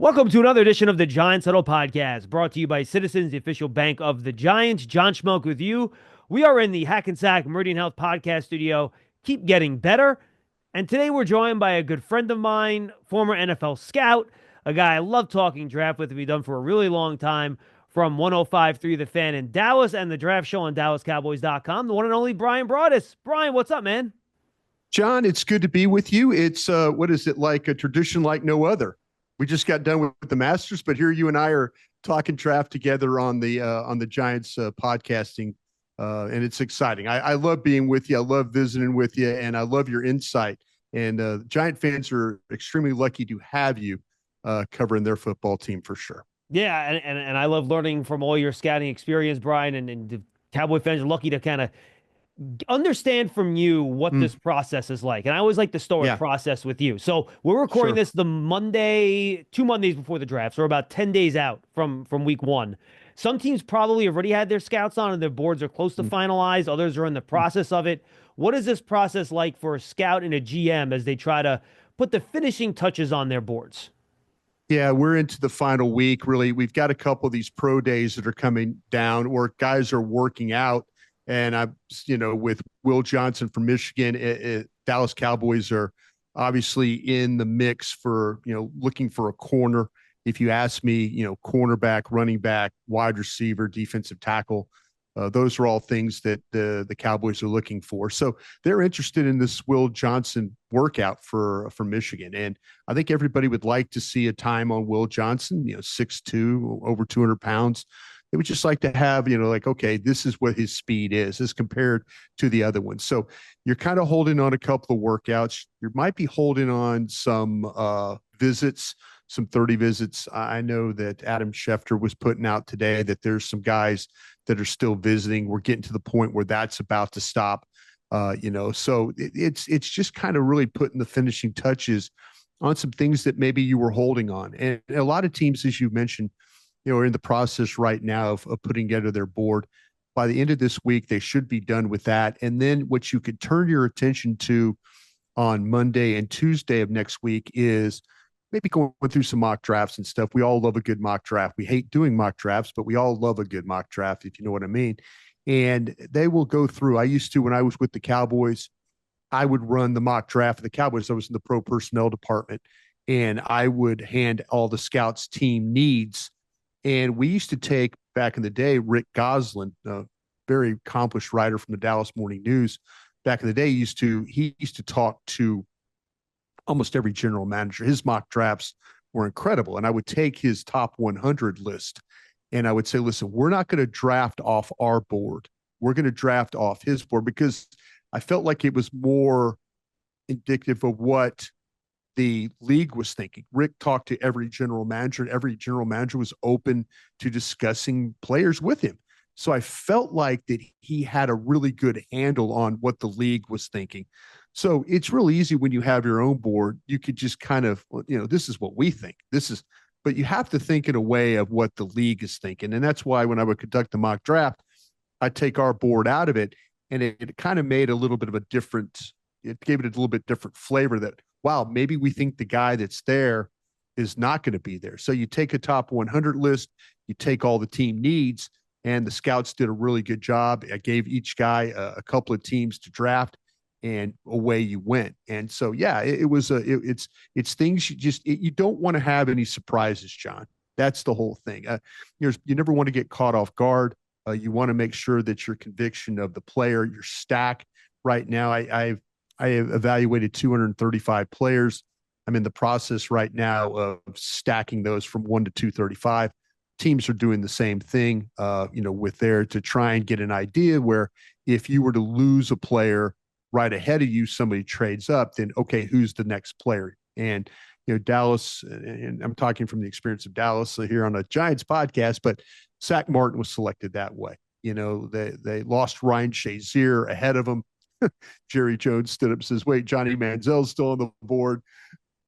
Welcome to another edition of the Giants Huddle podcast, brought to you by Citizens, the official bank of the Giants. John Schmeelk with you. We are in the Hackensack Meridian Health podcast studio. Keep getting better. And today we're joined by a good friend of mine, former NFL scout, a guy I love talking draft with, we've done for a really long time, from 105.3 The Fan in Dallas and the draft show on DallasCowboys.com, the one and only Bryan Broaddus. Bryan, what's up, man? John, it's good to be with you. It's what is it like a tradition like no other? We just got done with the Masters, but here you and I are talking draft together on the Giants podcasting, and it's exciting. I love being with you. I love visiting with you, and I love your insight. And Giant fans are extremely lucky to have you covering their football team for sure. Yeah, and I love learning from all your scouting experience, Bryan, and the Cowboy fans are lucky to kind of understand from you what this process is like. And I always like to start with process with you. So we're recording this the Monday, 2 Mondays before the draft. So we're about 10 days out from week one. Some teams probably already had their scouts on and their boards are close to finalized. Others are in the process of it. What is this process like for a scout and a GM as they try to put the finishing touches on their boards? Yeah, we're into the final week. Really, we've got a couple of these pro days that are coming down where guys are working out. And with Will Johnson from Michigan, Dallas Cowboys are obviously in the mix for, looking for a corner. If you ask me, cornerback, running back, wide receiver, defensive tackle, those are all things that the Cowboys are looking for. So they're interested in this Will Johnson workout for Michigan. And I think everybody would like to see a time on Will Johnson, 6'2", over 200 pounds. They would just like to have, okay, this is what his speed is as compared to the other ones. So you're kind of holding on a couple of workouts. You might be holding on some visits, some 30 visits. I know that Adam Schefter was putting out today that there's some guys that are still visiting. We're getting to the point where that's about to stop. So it's just kind of really putting the finishing touches on some things that maybe you were holding on. And a lot of teams, as you mentioned, are in the process right now of putting together their board. By the end of this week, they should be done with that. And then what you could turn your attention to on Monday and Tuesday of next week is maybe going through some mock drafts and stuff. We all love a good mock draft. We hate doing mock drafts, but we all love a good mock draft, if you know what I mean. And they will go through. I used to, when I was with the Cowboys, I would run the mock draft of the Cowboys. I was in the pro personnel department, and I would hand all the scouts team needs. And we used to take, back in the day, Rick Goslin, a very accomplished writer from the Dallas Morning News, back in the day, he used to talk to almost every general manager. His mock drafts were incredible. And I would take his top 100 list and I would say, listen, we're not going to draft off our board. We're going to draft off his board, because I felt like it was more indicative of what the league was thinking. Rick talked to every general manager, and every general manager was open to discussing players with him. So I felt like that he had a really good handle on what the league was thinking. So it's really easy when you have your own board. You could just kind of, this is what we think. But you have to think in a way of what the league is thinking. And that's why when I would conduct the mock draft, I'd take our board out of it, and it kind of made a little bit of a different, it gave it a little bit different flavor that, wow, maybe we think the guy that's there is not going to be there. So you take a top 100 list, you take all the team needs, and the scouts did a really good job. I gave each guy a couple of teams to draft, and away you went. And so, yeah, it's things you don't want to have any surprises, John. That's the whole thing. You never want to get caught off guard. You want to make sure that your conviction of the player, your stack right now, I have evaluated 235 players. I'm in the process right now of stacking those from 1 to 235. Teams are doing the same thing, with there to try and get an idea where if you were to lose a player right ahead of you, somebody trades up, then, okay, who's the next player? And, Dallas, and I'm talking from the experience of Dallas here on a Giants podcast, but Zach Martin was selected that way. They lost Ryan Shazier ahead of him. Jerry Jones stood up and says, wait, Johnny Manziel's still on the board.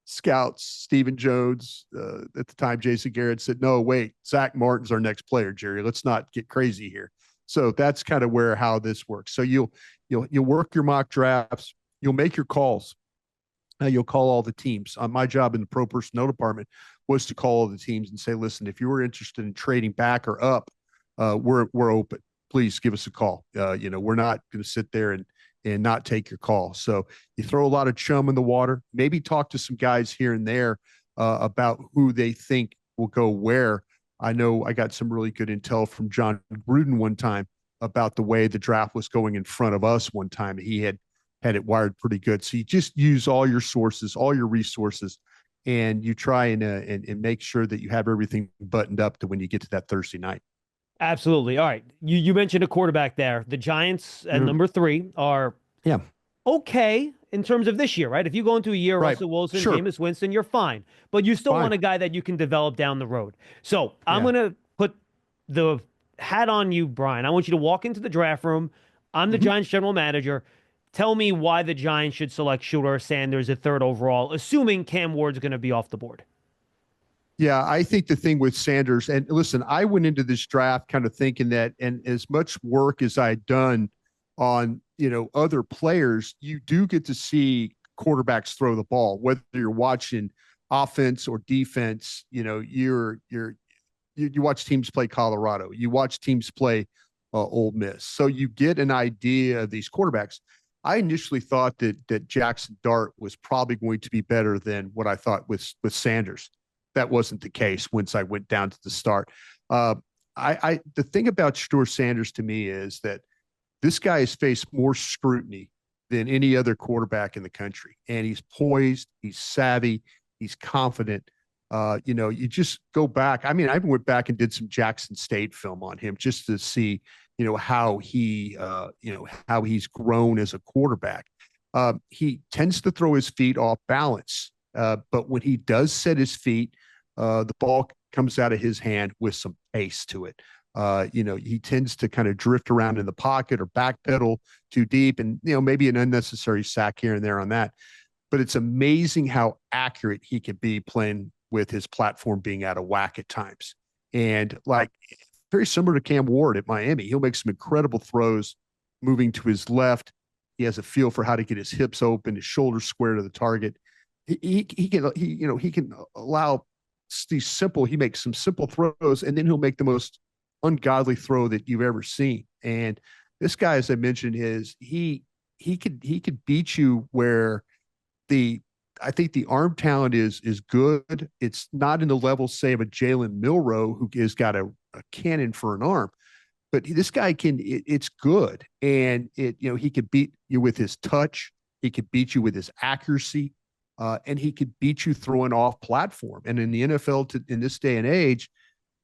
Scouts, Stephen Jones, at the time, Jason Garrett said, no, wait, Zach Martin's our next player, Jerry. Let's not get crazy here. So that's kind of how this works. So you'll work your mock drafts. You'll make your calls. You'll call all the teams. My job in the pro personnel department was to call all the teams and say, listen, if you were interested in trading back or up, we're open. Please give us a call. We're not going to sit there and not take your call. So you throw a lot of chum in the water, maybe talk to some guys here and there about who they think will go where. I know I got some really good intel from John Gruden one time about the way the draft was going in front of us one time. He had it wired pretty good. So you just use all your sources, all your resources, and you try and make sure that you have everything buttoned up to when you get to that Thursday night. Absolutely. All right. You mentioned a quarterback there. The Giants at number 3 are okay in terms of this year, right? If you go into a year, Russell Wilson, Jameis Winston, you're fine. But you still want a guy that you can develop down the road. So I'm going to put the hat on you, Bryan. I want you to walk into the draft room. I'm the Giants general manager. Tell me why the Giants should select Shedeur Sanders at 3rd overall, assuming Cam Ward's going to be off the board. Yeah, I think the thing with Sanders, and listen, I went into this draft kind of thinking that, and as much work as I'd done on, other players, you do get to see quarterbacks throw the ball, whether you're watching offense or defense. You watch teams play Colorado, you watch teams play Ole Miss, so you get an idea of these quarterbacks. I initially thought that Jackson Dart was probably going to be better than what I thought with Sanders. That wasn't the case once I went down to the start. The thing about Shedeur Sanders to me is that this guy has faced more scrutiny than any other quarterback in the country, and he's poised, he's savvy, he's confident. You just go back. I mean, I even went back and did some Jackson State film on him just to see, how he's grown as a quarterback. He tends to throw his feet off balance, but when he does set his feet, the ball comes out of his hand with some pace to it. He tends to kind of drift around in the pocket or backpedal too deep, and maybe an unnecessary sack here and there on that. But it's amazing how accurate he can be playing with his platform being out of whack at times. And very similar to Cam Ward at Miami, he'll make some incredible throws moving to his left. He has a feel for how to get his hips open, his shoulders square to the target. He can allow these simple. He makes some simple throws, and then he'll make the most ungodly throw that you've ever seen. And this guy, as I mentioned, he could beat you where I think the arm talent is good. It's not in the level, say, of a Jalen Milroe, who has got a cannon for an arm, but this guy it's good. And he could beat you with his touch. He could beat you with his accuracy. And he could beat you throwing off platform. And in the NFL in this day and age,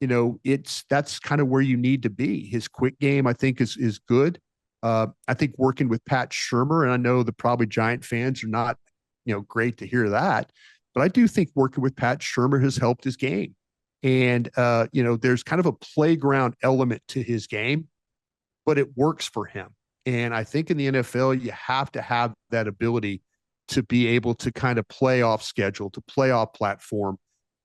that's kind of where you need to be. His quick game, I think, is good. I think working with Pat Shurmur, and I know the probably Giant fans are not, great to hear that, but I do think working with Pat Shurmur has helped his game. And, there's kind of a playground element to his game, but it works for him. And I think in the NFL, you have to have that ability to be able to kind of play off schedule, to play off platform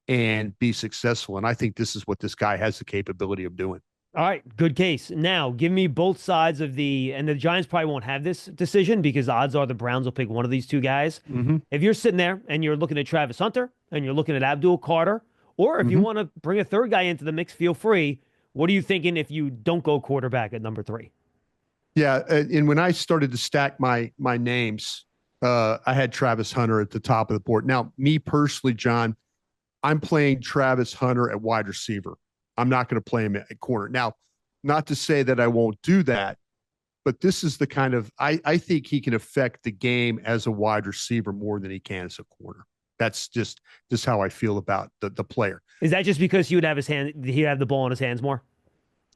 and be successful. And I think this is what this guy has the capability of doing. All right, good case. Now, give me both sides of and the Giants probably won't have this decision because odds are the Browns will pick one of these two guys. If you're sitting there and you're looking at Travis Hunter and you're looking at Abdul Carter, or if you want to bring a third guy into the mix, feel free. What are you thinking if you don't go quarterback at number 3? Yeah, and when I started to stack my names, I had Travis Hunter at the top of the board. Now, me personally, John, I'm playing Travis Hunter at wide receiver. I'm not going to play him at corner. Now, not to say that I won't do that, but this is the kind of I think he can affect the game as a wide receiver more than he can as a corner. That's just how I feel about the player. Is that just because he'd have the ball in his hands more?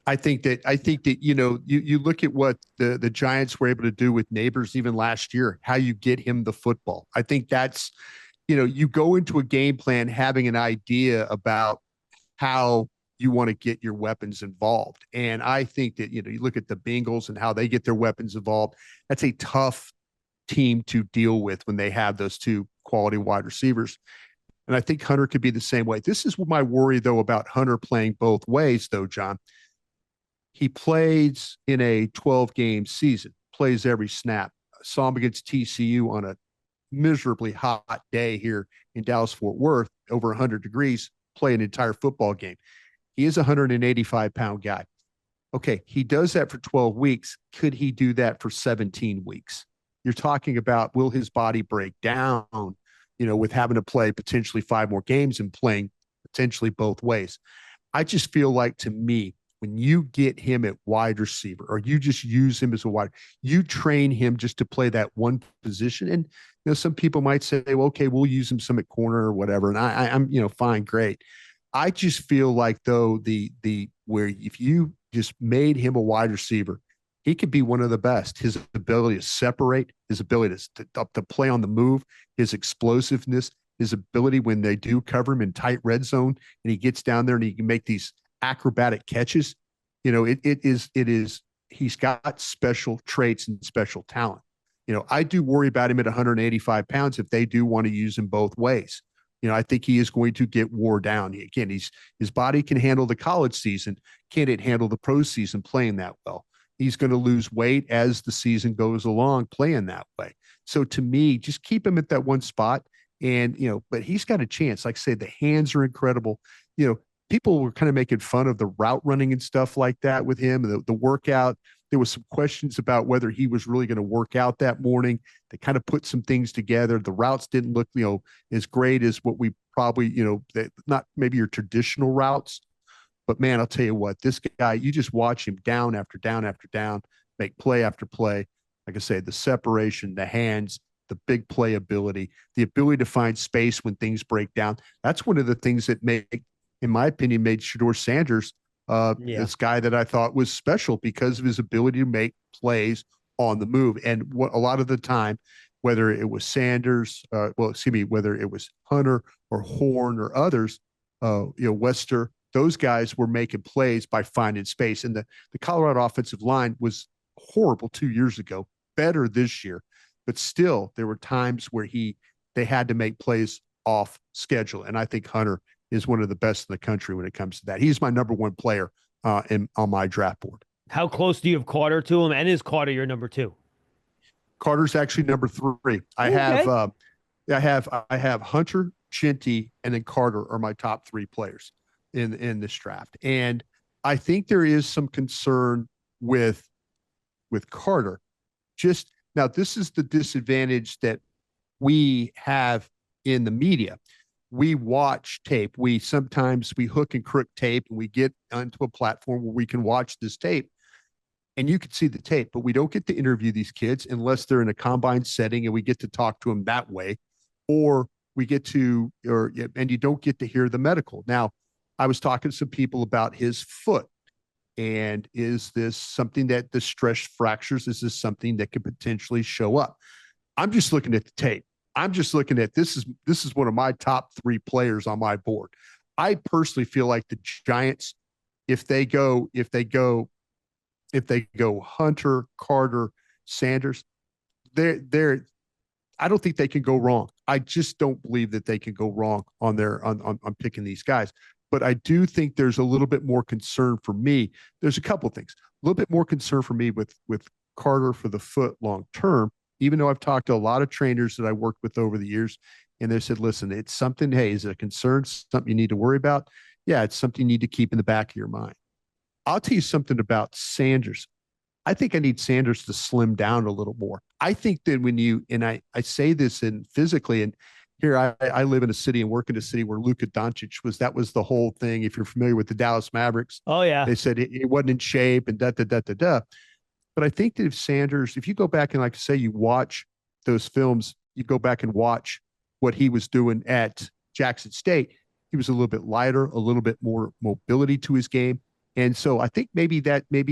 I think that you look at what the Giants were able to do with Neighbors even last year, how you get him the football. I think that's, you go into a game plan having an idea about how you want to get your weapons involved. And I think that, you look at the Bengals and how they get their weapons involved. That's a tough team to deal with when they have those two quality wide receivers. And I think Hunter could be the same way. This is my worry, though, about Hunter playing both ways, though, John. He plays in a 12-game season, plays every snap. Saw him against TCU on a miserably hot day here in Dallas-Fort Worth, over 100 degrees. play an entire football game. He is a 185-pound guy. Okay, he does that for 12 weeks. Could he do that for 17 weeks? You're talking about, will his body break down, with having to play potentially 5 more games and playing potentially both ways? I just feel like, to me, when you get him at wide receiver, or you just use him as a wide, you train him just to play that one position. And some people might say, well, okay, we'll use him some at corner or whatever. And I'm fine, great. I just feel like, though, where if you just made him a wide receiver, he could be one of the best. His ability to separate, his ability to play on the move, his explosiveness, his ability when they do cover him in tight red zone and he gets down there and he can make these acrobatic catches. He's got special traits and special talent. I do worry about him at 185 pounds if they do want to use him both ways. I think he is going to get wore down. Again, his body can handle the college season. Can it handle the pro season playing that well? He's going to lose weight as the season goes along playing that way. So to me, just keep him at that one spot. And, but he's got a chance. Like I say, the hands are incredible. People were kind of making fun of the route running and stuff like that with him, the workout. There was some questions about whether he was really going to work out that morning. They kind of put some things together. The routes didn't look, as great as what we probably, not maybe your traditional routes. But man, I'll tell you what, this guy, you just watch him down after down after down, make play after play. Like I say, the separation, the hands, the big play ability, the ability to find space when things break down. That's one of the things that in my opinion, made Shedeur Sanders this guy that I thought was special because of his ability to make plays on the move. And a lot of the time, whether it was Sanders, whether it was Hunter or Horn or others, Wester, those guys were making plays by finding space. And the Colorado offensive line was horrible 2 years ago, better this year, but still there were times where they had to make plays off schedule. And I think Hunter is one of the best in the country when it comes to that. He's my number one player on my draft board. How close do you have Carter to him? And is Carter your number 2? Carter's actually number 3. I have Hunter, Chinty, and then Carter are my top 3 players in this draft. And I think there is some concern with Carter. Just now, this is the disadvantage that we have in the media. We watch tape. Sometimes we hook and crook tape and we get onto a platform where we can watch this tape and you can see the tape, but we don't get to interview these kids unless they're in a combine setting and we get to talk to them that way, and you don't get to hear the medical. Now, I was talking to some people about his foot, and is this something that the stress fractures? Is this something that could potentially show up? I'm just looking at the tape. I'm just looking at this is one of my top 3 players on my board. I personally feel like the Giants, if they go Hunter, Carter, Sanders, I don't think they can go wrong. I just don't believe that they can go wrong on picking these guys. But I do think there's a little bit more concern for me. There's a couple things. A little bit more concern for me with Carter for the foot long term. Even though I've talked to a lot of trainers that I worked with over the years, and they said, listen, it's something, hey, is it a concern, something you need to worry about? Yeah, it's something you need to keep in the back of your mind. I'll tell you something about Sanders. I think I need Sanders to slim down a little more. I think that I say this in physically, and here I live in a city and work in a city where Luka Doncic that was the whole thing. If you're familiar with the Dallas Mavericks, oh yeah, they said he wasn't in shape and da. But I think that if you go back and, like I say, you watch those films, you go back and watch what he was doing at Jackson State, he was a little bit lighter, a little bit more mobility to his game. And so I think maybe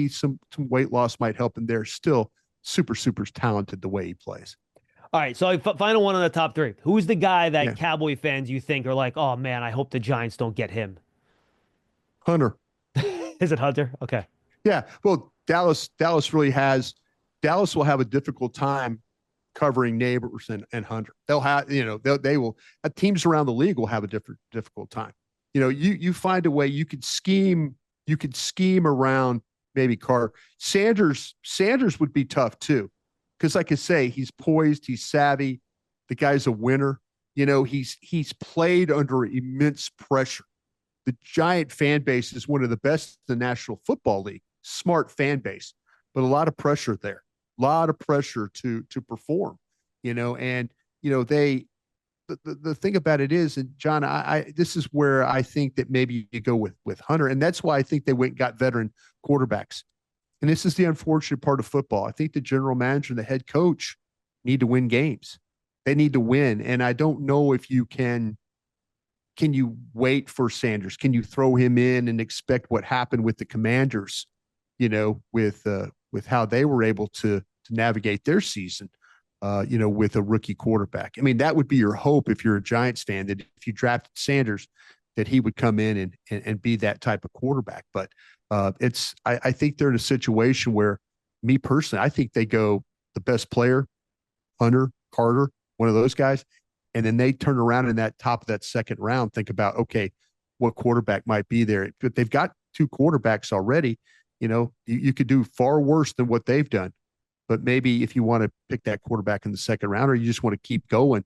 some weight loss might help him there. Still super, super talented the way he plays. All right. So final one on the top 3. Who's the guy that Cowboy fans you think are like, oh man, I hope the Giants don't get him? Hunter. Is it Hunter? Okay. Yeah. Well, Dallas will have a difficult time covering Neighbors and Hunter. They'll have, teams around the league will have a difficult time. You find a way, you could scheme around maybe Carter. Sanders would be tough too. Because like I say, he's poised, he's savvy. The guy's a winner. He's played under immense pressure. the Giant fan base is one of the best in the National Football League. Smart fan base, but a lot of pressure there. A lot of pressure to perform, and the thing about it is, and John, I this is where I think that maybe you go with Hunter, and that's why I think they went and got veteran quarterbacks. And this is the unfortunate part of football. I think the general manager and the head coach need to win games. They need to win, and I don't know if you can. Can you wait for Sanders? Can you throw him in and expect what happened with the Commanders? With how they were able to navigate their season. With a rookie quarterback. I mean, that would be your hope if you're a Giants fan, that if you drafted Sanders, that he would come in and be that type of quarterback. But I think they're in a situation where, me personally, I think they go the best player, Hunter, Carter, one of those guys, and then they turn around in that top of that second round, think about, okay, what quarterback might be there. But they've got 2 quarterbacks already. You could do far worse than what they've done. But maybe if you want to pick that quarterback in the second round, or you just want to keep going,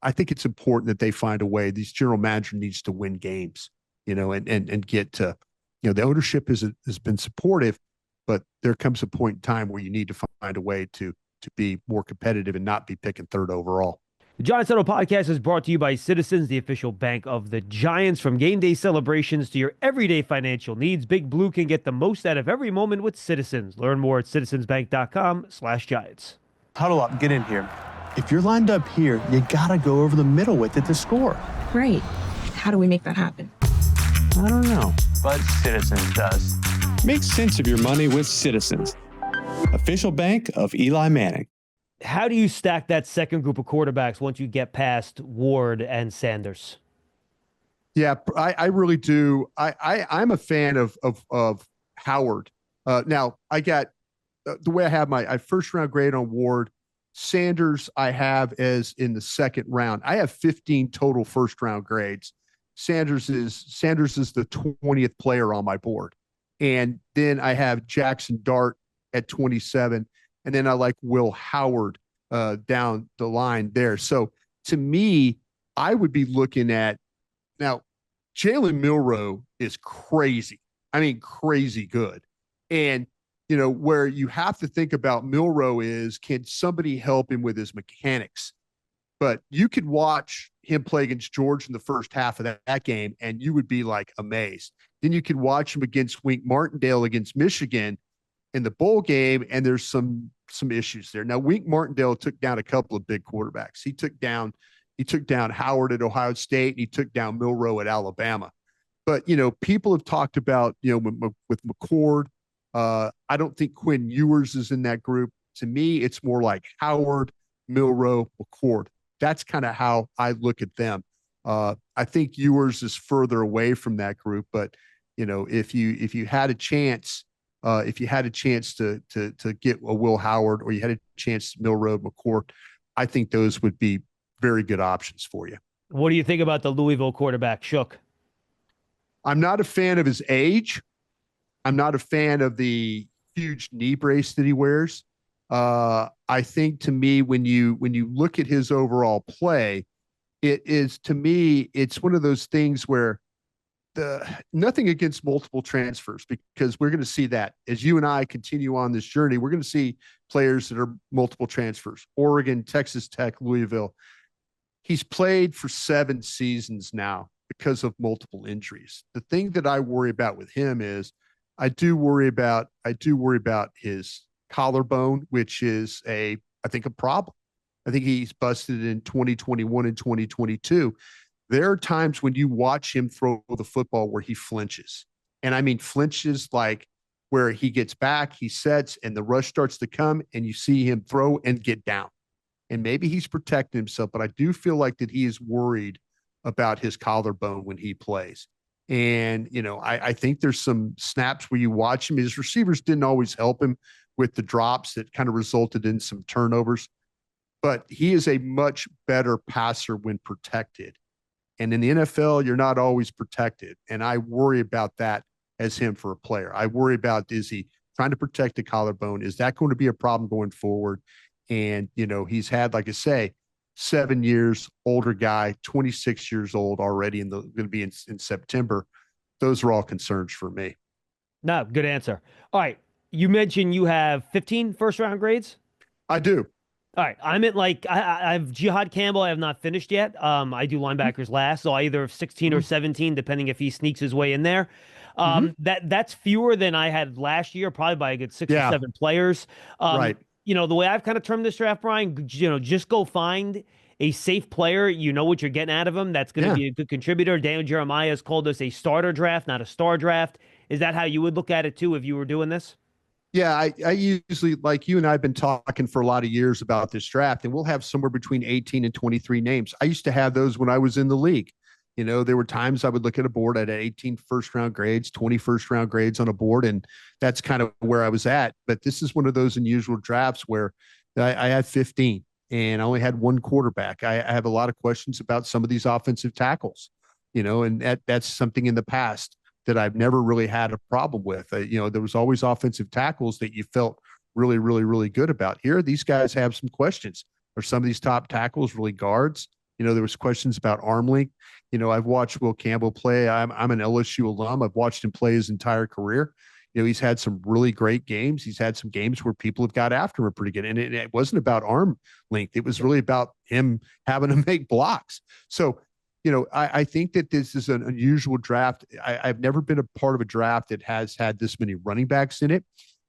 I think it's important that they find a way. These general manager needs to win games, and get to, the ownership has been supportive, but there comes a point in time where you need to find a way to be more competitive and not be picking 3rd overall. The Giants Huddle podcast is brought to you by Citizens, the official bank of the Giants. From game day celebrations to your everyday financial needs, Big Blue can get the most out of every moment with Citizens. Learn more at citizensbank.com/Giants. Huddle up, get in here. If you're lined up here, you gotta go over the middle with it to score. Right. How do we make that happen? I don't know. But Citizens does. Make sense of your money with Citizens, official bank of Eli Manning. How do you stack that second group of quarterbacks once you get past Ward and Sanders? Yeah, I really do. I'm a fan of Howard. Now I got the way I have my first round grade on Ward. Sanders I have as in the second round. I have 15 total first round grades. Sanders is the 20th player on my board, and then I have Jackson Dart at 27. And then I like Will Howard down the line there. So to me, I would be looking at now, Jalen Milroe is crazy. I mean, crazy good. And, where you have to think about Milroe is, can somebody help him with his mechanics? But you could watch him play against Georgia in the first half of that game, and you would be like amazed. Then you could watch him against Wink Martindale against Michigan in the bowl game, and there's some issues there. Now, Wink Martindale took down a couple of big quarterbacks. He took down Howard at Ohio State, and he took down Milroe at Alabama. But, people have talked about, with McCord. I don't think Quinn Ewers is in that group. To me, it's more like Howard, Milroe, McCord. That's kind of how I look at them. I think Ewers is further away from that group, but, if you had a chance, if you had a chance to get a Will Howard, or you had a chance to Milroe, McCourt, I think those would be very good options for you. What do you think about the Louisville quarterback, Schmeelk? I'm not a fan of his age. I'm not a fan of the huge knee brace that he wears. I think, to me, when you look at his overall play, it's one of those things where nothing against multiple transfers, because we're going to see that as you and I continue on this journey. We're going to see players that are multiple transfers: Oregon, Texas Tech, Louisville. He's played for 7 seasons now because of multiple injuries. The thing that I worry about with him is I do worry about his collarbone, which is I think a problem. I think he's busted in 2021 and 2022. There are times when you watch him throw the football where he flinches. And I mean flinches like where he gets back, he sets, and the rush starts to come, and you see him throw and get down. And maybe he's protecting himself, but I do feel like that he is worried about his collarbone when he plays. And, I think there's some snaps where you watch him. His receivers didn't always help him with the drops that kind of resulted in some turnovers. But he is a much better passer when protected. And in the NFL, you're not always protected. And I worry about that as him for a player. I worry about, is he trying to protect the collarbone? Is that going to be a problem going forward? And, he's had, like I say, 7 years, older guy, 26 years old already, and going to be in September. Those are all concerns for me. No, good answer. All right. You mentioned you have 15 first round grades. I do. All right. I'm at I've Jihad Campbell. I have not finished yet. I do linebackers last, so I either have 16 or 17, depending if he sneaks his way in there. That's fewer than I had last year, probably by a good 6 or 7 players. Right. The way I've kind of termed this draft, Brian, just go find a safe player. You know what you're getting out of him. That's going to be a good contributor. Daniel Jeremiah has called us a starter draft, not a star draft. Is that how you would look at it too if you were doing this? Yeah, I usually, like you and I have been talking for a lot of years about this draft, and we'll have somewhere between 18 and 23 names. I used to have those when I was in the league. There were times I would look at a board at 18 first round grades, 20 first round grades on a board, and that's kind of where I was at. But this is one of those unusual drafts where I had 15 and I only had one quarterback. I have a lot of questions about some of these offensive tackles, and that's something in the past that I've never really had a problem with. There was always offensive tackles that you felt really, really, really good about. Here, these guys have some questions. Are some of these top tackles really guards? There was questions about arm length. I've watched Will Campbell play. I'm an LSU alum. I've watched him play his entire career. He's had some really great games. He's had some games where people have got after him pretty good. And it wasn't about arm length. It was really about him having to make blocks. So, I think that this is an unusual draft. I've never been a part of a draft that has had this many running backs in it.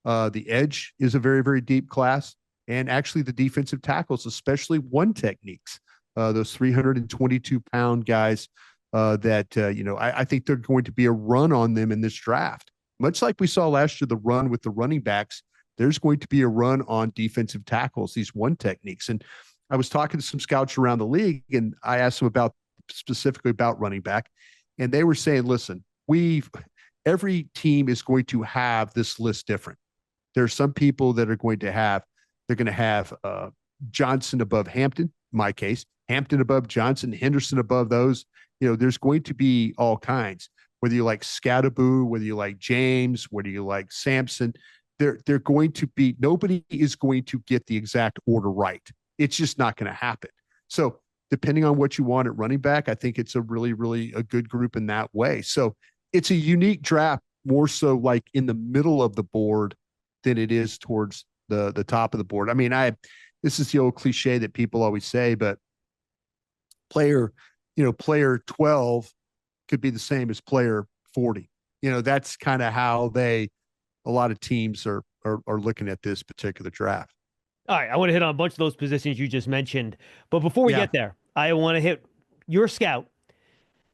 The edge is a very, very deep class. And actually the defensive tackles, especially one techniques, those 322-pound guys I think they're going to be a run on them in this draft. Much like we saw last year, the run with the running backs, there's going to be a run on defensive tackles, these one techniques. And I was talking to some scouts around the league, and I asked them specifically about running back. And they were saying, listen, every team is going to have this list different. There are some people that are going to have Johnson above Hampton, in my case, Hampton above Johnson, Henderson above those. There's going to be all kinds, whether you like Scattaboo, whether you like James, whether you like Sampson, they're going to be, nobody is going to get the exact order right. It's just not going to happen. So depending on what you want at running back, I think it's a really, really a good group in that way. So it's a unique draft, more so like in the middle of the board than it is towards the top of the board. I mean, this is the old cliche that people always say, but player 12 could be the same as player 40. That's kind of how a lot of teams are looking at this particular draft. All right, I want to hit on a bunch of those positions you just mentioned. But before we get there, I want to hit your scout.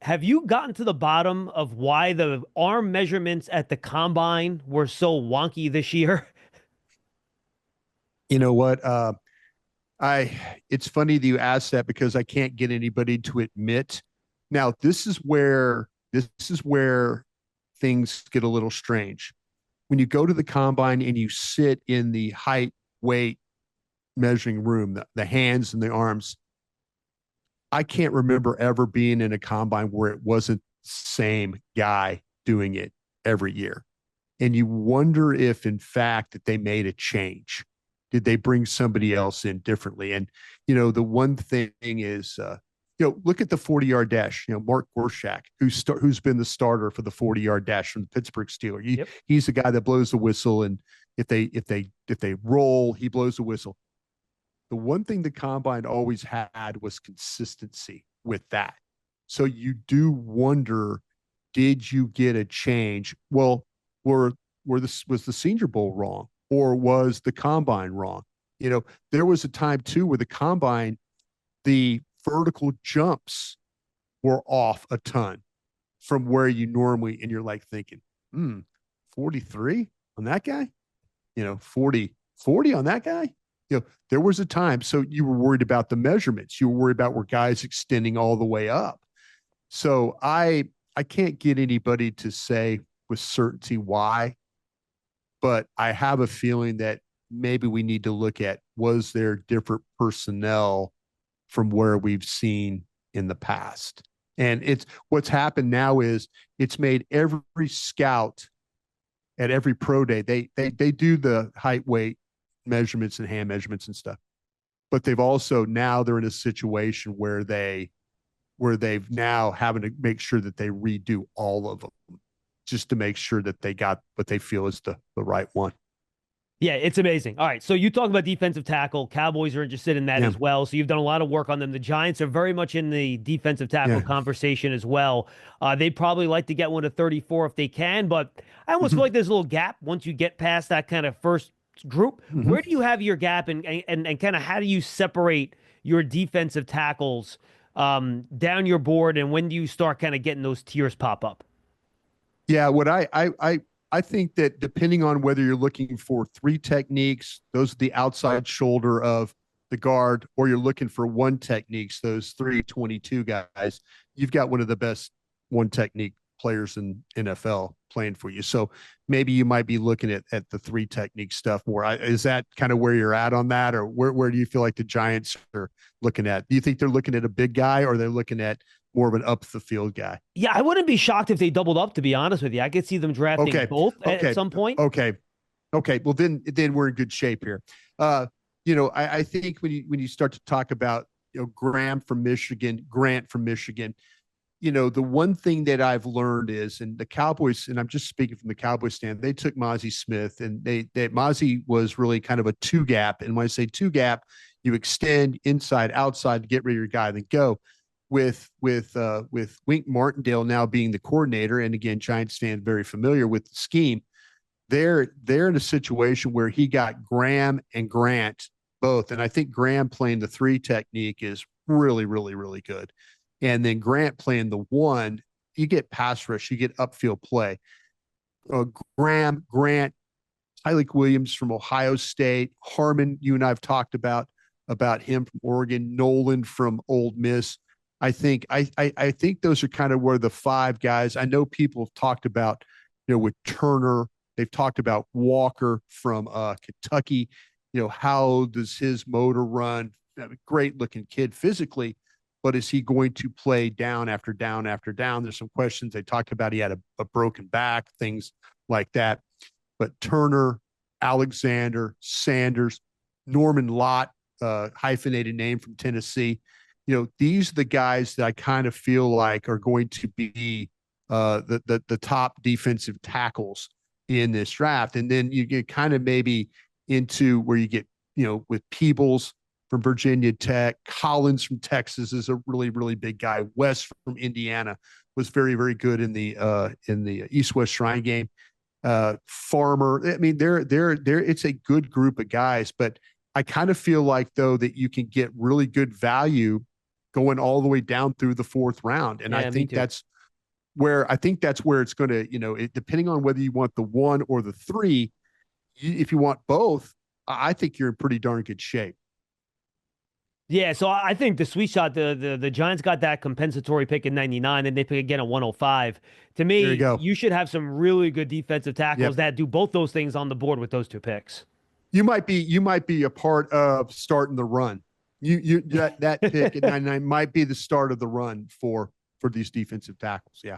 Have you gotten to the bottom of why the arm measurements at the combine were so wonky this year? You know what? It's funny that you asked that because I can't get anybody to admit. Now, this is where things get a little strange. When you go to the combine and you sit in the height, weight measuring room, the hands and the arms, I can't remember ever being in a combine where it wasn't the same guy doing it every year. And you wonder if, in fact, that they made a change. Did they bring somebody else in differently? And, the one thing is, look at the 40-yard dash. Mark Gorshak, who's been the starter for the 40-yard dash from the Pittsburgh Steelers. He's the guy that blows the whistle, and if they roll, he blows the whistle. The one thing the combine always had was consistency with that. So you do wonder, did you get a change? Well, was the Senior Bowl wrong, or was the combine wrong? There was a time too where the combine, the vertical jumps were off a ton from where you normally, and you're like thinking, 43 on that guy, 40 on that guy. There was a time. So you were worried about the measurements. You were worried about where guys extending all the way up. So I can't get anybody to say with certainty why, but I have a feeling that maybe we need to look at, was there different personnel from where we've seen in the past? And what's happened now is it's made every scout at every pro day, they do the height, weight measurements and hand measurements and stuff. but they've also now they're in a situation where they've now having to make sure that they redo all of them just to make sure that they got what they feel is the right one. Yeah, it's amazing. All right, so you talk about defensive tackle. Cowboys are interested in that as well. So you've done a lot of work on them. The Giants are very much in the defensive tackle conversation as well. They'd probably like to get one to 34 if they can, but I almost feel like there's a little gap once you get past that kind of first group. Where do you have your gap, and kind of how do you separate your defensive tackles down your board, and when do you start kind of getting those tiers pop up? Yeah, what I think that depending on whether you're looking for 3 techniques, those are the outside shoulder of the guard, or you're looking for 1 techniques, those 322 guys, you've got one of the best 1 technique players in NFL playing for you. So maybe you might be looking at the 3 technique stuff more. Is that kind of where you're at on that, or where do you feel like the Giants are looking at? Do you think they're looking at a big guy, or they're looking at more of an up the field guy? Yeah, I wouldn't be shocked if they doubled up, to be honest with you. I could see them drafting both at some point. Okay. Well, then we're in good shape here. I think when you start to talk about, Grant from Michigan, the one thing that I've learned is, and the Cowboys, and I'm just speaking from the Cowboys stand, they took Mozzie Smith, and Mozzie was really kind of a 2 gap. And when I say 2 gap, you extend inside, outside to get rid of your guy, then go. With Wink Martindale now being the coordinator, and again, Giants fans very familiar with the scheme, they're in a situation where he got Graham and Grant both, and I think Graham playing the 3 technique is really, really, really good, and then Grant playing the 1, you get pass rush, you get upfield play. Grant, Tyleik Williams from Ohio State, Harmon, you and I have talked about him from Oregon, Nolan from Ole Miss. I think those are kind of where the 5 guys. I know people have talked about, with Turner, they've talked about Walker from Kentucky. How does his motor run? Great looking kid physically, but is he going to play down after down after down? There's some questions. They talked about he had a broken back, things like that. But Turner, Alexander, Sanders, Norman Lott, hyphenated name from Tennessee. These are the guys that I kind of feel like are going to be the top defensive tackles in this draft. And then you get kind of maybe into where you get, with Peebles from Virginia Tech, Collins from Texas is a really, really big guy. West from Indiana was very, very good in the East-West Shrine game. Farmer, I mean, they're it's a good group of guys, but I kind of feel like, though, that you can get really good value going all the way down through the 4th round. And I think that's where it's going to, depending on whether you want the 1 or the 3, if you want both, I think you're in pretty darn good shape. Yeah, so I think the sweet shot, the Giants got that compensatory pick in 99, and they pick again at 105. To me, you should have some really good defensive tackles that do both those things on the board with those 2 picks. You might be a part of starting the run. That pick at 99 might be the start of the run for these defensive tackles. Yeah.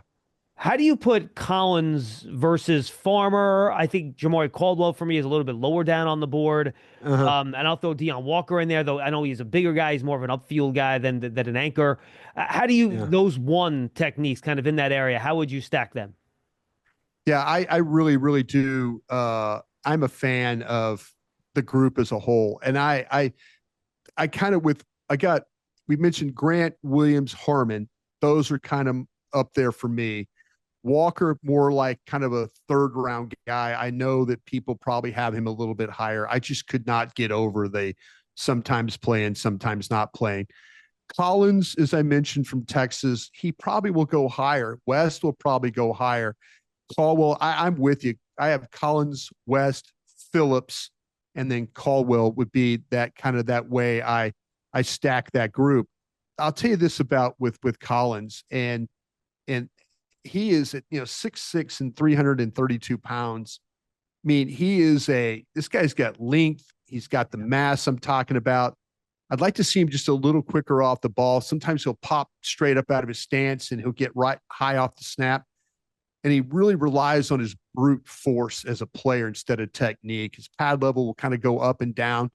How do you put Collins versus Farmer? I think Jamari Caldwell for me is a little bit lower down on the board. And I'll throw Deion Walker in there, though I know he's a bigger guy. He's more of an upfield guy than an anchor. How do you, those 1 techniques kind of in that area, how would you stack them? Yeah, I really, really do. I'm a fan of the group as a whole. And we mentioned Grant, Williams, Harmon. Those are kind of up there for me. Walker, more like kind of a 3rd round guy. I know that people probably have him a little bit higher. I just could not get over the sometimes playing, sometimes not playing. Collins, as I mentioned, from Texas, he probably will go higher. West will probably go higher. Caldwell, I'm with you. I have Collins, West, Phillips, and then Caldwell would be that kind of that way I stack that group. I'll tell you this about with Collins, and he is at 6'6" and 332 pounds. I mean, this guy's got length. He's got the mass I'm talking about. I'd like to see him just a little quicker off the ball. Sometimes he'll pop straight up out of his stance and he'll get right high off the snap. And he really relies on his brute force as a player instead of technique. His pad level will kind of go up and down.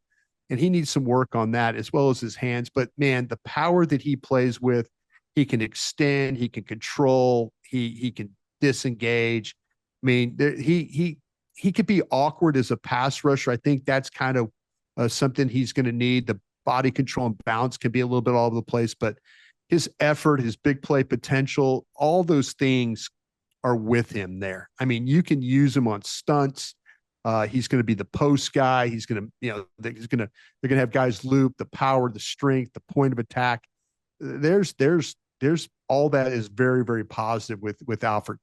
and he needs some work on that as well as his hands. But man, the power that he plays with, he can extend, he can control, he can disengage. I mean, he could be awkward as a pass rusher. I think that's kind of something he's going to need. The body control and bounce can be a little bit all over the place, but his effort, his big play potential, all those things are with him there. I mean, you can use him on stunts. He's going to be the post guy. He's going to, they're going to have guys loop, the power, the strength, the point of attack. There's all that is very, very positive with Alfred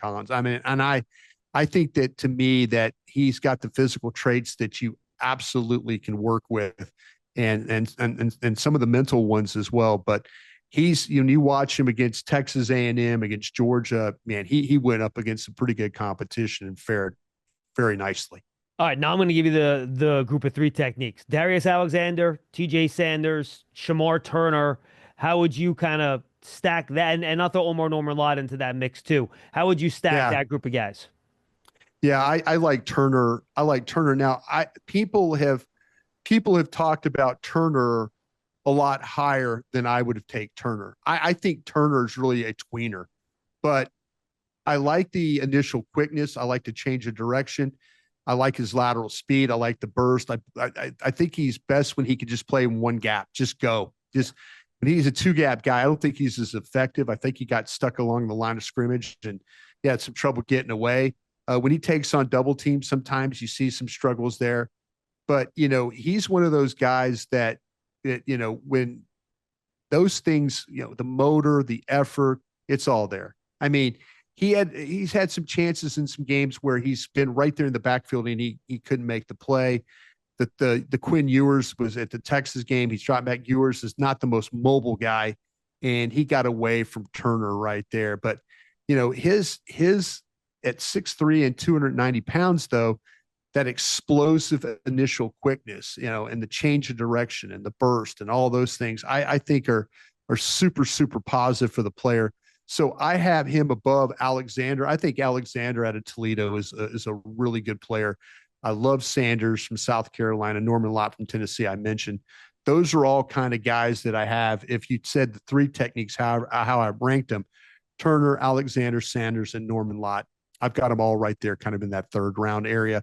Collins. I mean, and I think that, to me, that he's got the physical traits that you absolutely can work with, and some of the mental ones as well. But he's, you watch him against Texas A&M, against Georgia, man, he went up against some pretty good competition and fared very nicely. All right, now I'm going to give you the group of three techniques: Darius Alexander, TJ Sanders, Shamar Turner. How would you kind of stack that? And I'll throw Omar Norman-Lott into that mix too. How would you stack that group of guys? Yeah, I like Turner. I like Turner. Now, people have talked about Turner a lot higher than I would have taken Turner. I think Turner is really a tweener, but I like the initial quickness. I like the change of direction. I like his lateral speed. I like the burst. I think he's best when he can just play in one gap, just go. Just when he's a two gap guy, I don't think he's as effective. I think he got stuck along the line of scrimmage and he had some trouble getting away. When he takes on double teams, sometimes you see some struggles there. But, he's one of those guys that when those things, the motor, the effort, it's all there. I mean, he's had some chances in some games where he's been right there in the backfield and he couldn't make the play. The Quinn Ewers was at the Texas game. He's dropped back. Ewers is not the most mobile guy, and he got away from Turner right there. But, his at 6'3" and 290 pounds, though, that explosive initial quickness, and the change of direction and the burst and all those things, I think are super, super positive for the player. So I have him above Alexander. I think Alexander out of Toledo is a really good player. I love Sanders from South Carolina, Norman-Lott from Tennessee, I mentioned. Those are all kind of guys that I have. If you said the three techniques, how I ranked them, Turner, Alexander, Sanders, and Norman-Lott, I've got them all right there kind of in that third round area.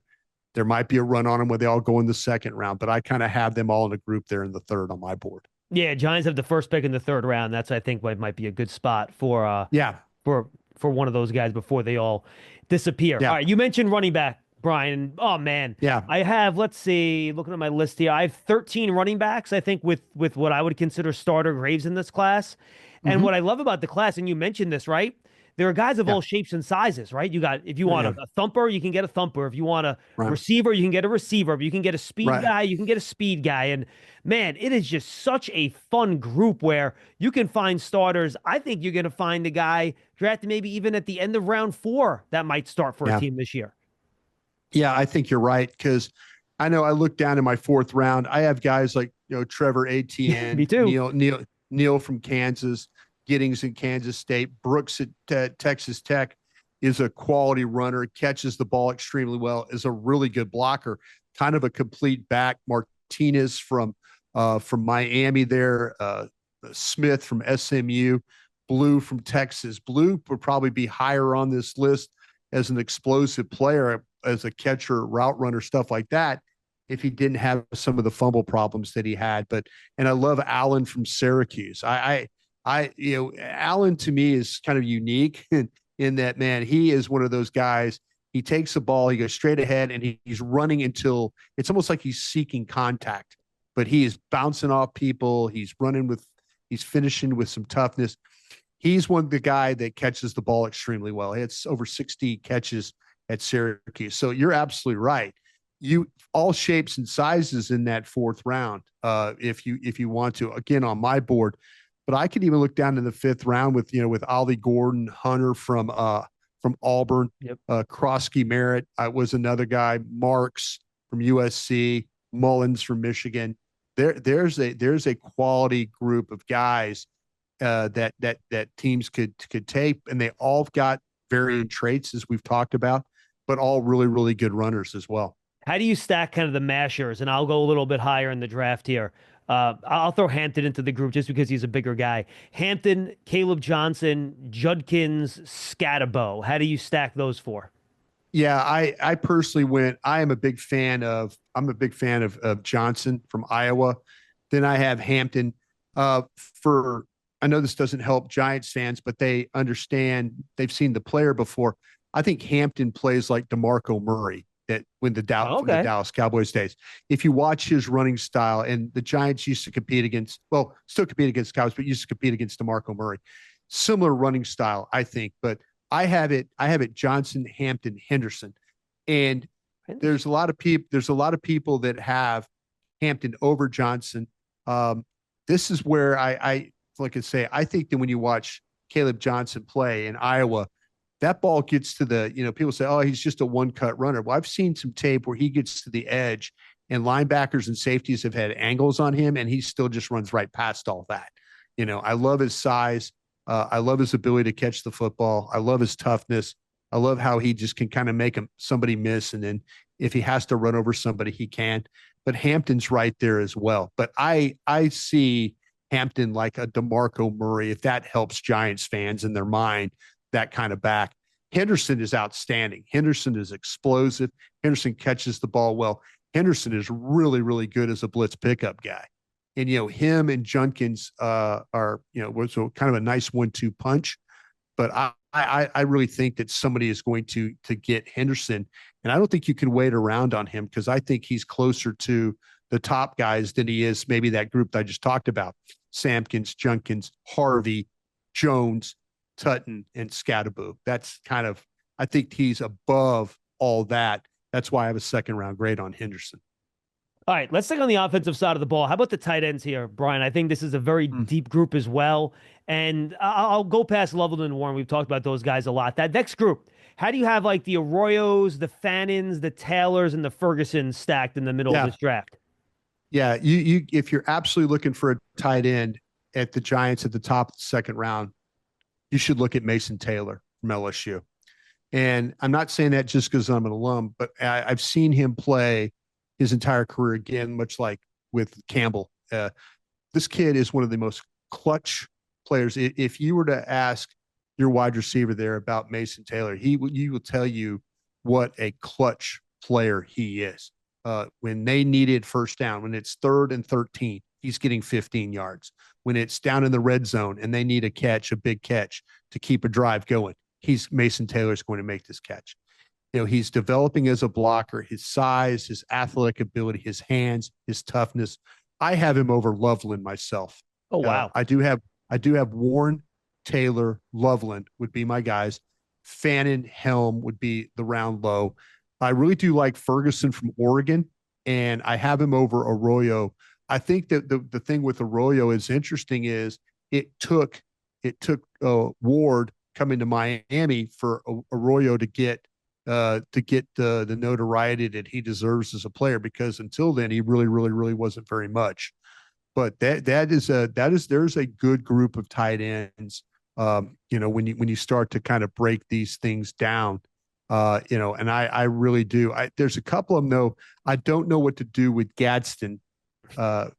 There might be a run on them where they all go in the second round, but I kind of have them all in a group there in the third on my board. Yeah, Giants have the first pick in the third round. That's, I think, what might be a good spot for for one of those guys before they all disappear. Yeah. All right, you mentioned running back, Brian. Oh man, yeah. I have, let's see, looking at my list here, I have 13 running backs. I think with what I would consider starter grades in this class. And what I love about the class, and you mentioned this, right? There are guys of all shapes and sizes, right? You got, if you want a thumper, you can get a thumper. If you want a receiver, you can get a receiver. If you can get a speed guy, you can get a speed guy. And man, it is just such a fun group where you can find starters. I think you're going to find a guy drafted maybe even at the end of round 4 that might start for a team this year. Yeah, I think you're right, because I know I look down in my 4th round. I have guys like Trevor Etienne, Me too. Neal from Kansas, Giddings in Kansas State, Brooks at Texas Tech is a quality runner, catches the ball extremely well, is a really good blocker, kind of a complete back. Martinez from Miami there, Smith from SMU, Blue from Texas. Blue would probably be higher on this list as an explosive player, as a catcher, route runner, stuff like that, if he didn't have some of the fumble problems that he had. And I love Allen from Syracuse. Allen to me is kind of unique in that, man, he is one of those guys. He takes the ball, he goes straight ahead, and he's running until it's almost like he's seeking contact, but he is bouncing off people. He's finishing with some toughness. He's the guy that catches the ball extremely well. He had over 60 catches at Syracuse. So you're absolutely right. You all shapes and sizes in that 4th round, if you want to. Again, on my board. But I could even look down to the 5th round with Ollie Gordon, Hunter from Auburn, Krosky Merritt was another guy, Marks from USC, Mullins from Michigan. There's a quality group of guys that teams could take, and they all got varying traits, as we've talked about, but all really, really good runners as well. How do you stack kind of the mashers? And I'll go a little bit higher in the draft here. I'll throw Hampton into the group just because he's a bigger guy. Hampton, Caleb Johnson, Judkins, Scatterbo. How do you stack those four? Yeah, I personally went. I'm a big fan of Johnson from Iowa. Then I have Hampton. For I know this doesn't help Giants fans, but they understand they've seen the player before. I think Hampton plays like DeMarco Murray that when the Dallas Cowboys days. If you watch his running style, and the Giants used to compete against, well, still compete against Cowboys, but used to compete against DeMarco Murray. Similar running style, I think, but I have it Johnson, Hampton, Henderson. And there's a lot of people that have Hampton over Johnson. This is where I like I say, I think that when you watch Caleb Johnson play in Iowa, that ball gets to the, people say, oh, he's just a one-cut runner. Well, I've seen some tape where he gets to the edge and linebackers and safeties have had angles on him and he still just runs right past all that. I love his size. I love his ability to catch the football. I love his toughness. I love how he just can kind of make somebody miss. And then if he has to run over somebody, he can. But Hampton's right there as well. But I see Hampton like a DeMarco Murray, if that helps Giants fans in their mind, that kind of back. Henderson is outstanding. Henderson is explosive. Henderson catches the ball well. Henderson is really, really good as a blitz pickup guy. And, him and Judkins was kind of a nice 1-2 punch. But I really think that somebody is going to get Henderson. And I don't think you can wait around on him because I think he's closer to the top guys than he is maybe that group that I just talked about. Sampkins, Judkins, Harvey, Jones, Tutton, and Scatterbo. That's kind of, I think he's above all that. That's why I have a second round grade on Henderson. All right, let's take on the offensive side of the ball. How about the tight ends here, Brian? I think this is a very deep group as well. And I'll go past Loveland and Warren. We've talked about those guys a lot. That next group, how do you have like the Arroyos, the Fannons, the Taylors, and the Fergusons stacked in the middle of this draft? Yeah, you if you're absolutely looking for a tight end at the Giants at the top of the second round, you should look at Mason Taylor from LSU. And I'm not saying that just because I'm an alum, but I've seen him play his entire career again, much like with Campbell. This kid is one of the most clutch players. If you were to ask your wide receiver there about Mason Taylor, he will tell you what a clutch player he is. When they needed first down, when it's 3rd and 13, he's getting 15 yards. When it's down in the red zone and they need a big catch to keep a drive going, Mason Taylor's going to make this catch. He's developing as a blocker, his size, his athletic ability, his hands, his toughness. I have him over Loveland myself. Oh, wow. I do have Warren, Taylor, Loveland would be my guys. Fannin, Helm would be the round low. I really do like Ferguson from Oregon, and I have him over Arroyo. I think that the thing with Arroyo is interesting is it took Ward coming to Miami for Arroyo to get the notoriety that he deserves as a player, because until then he really, really, really wasn't very much. But there's a good group of tight ends. When you start to kind of break these things down, and I really do. There's a couple of them though. I don't know what to do with Gadsden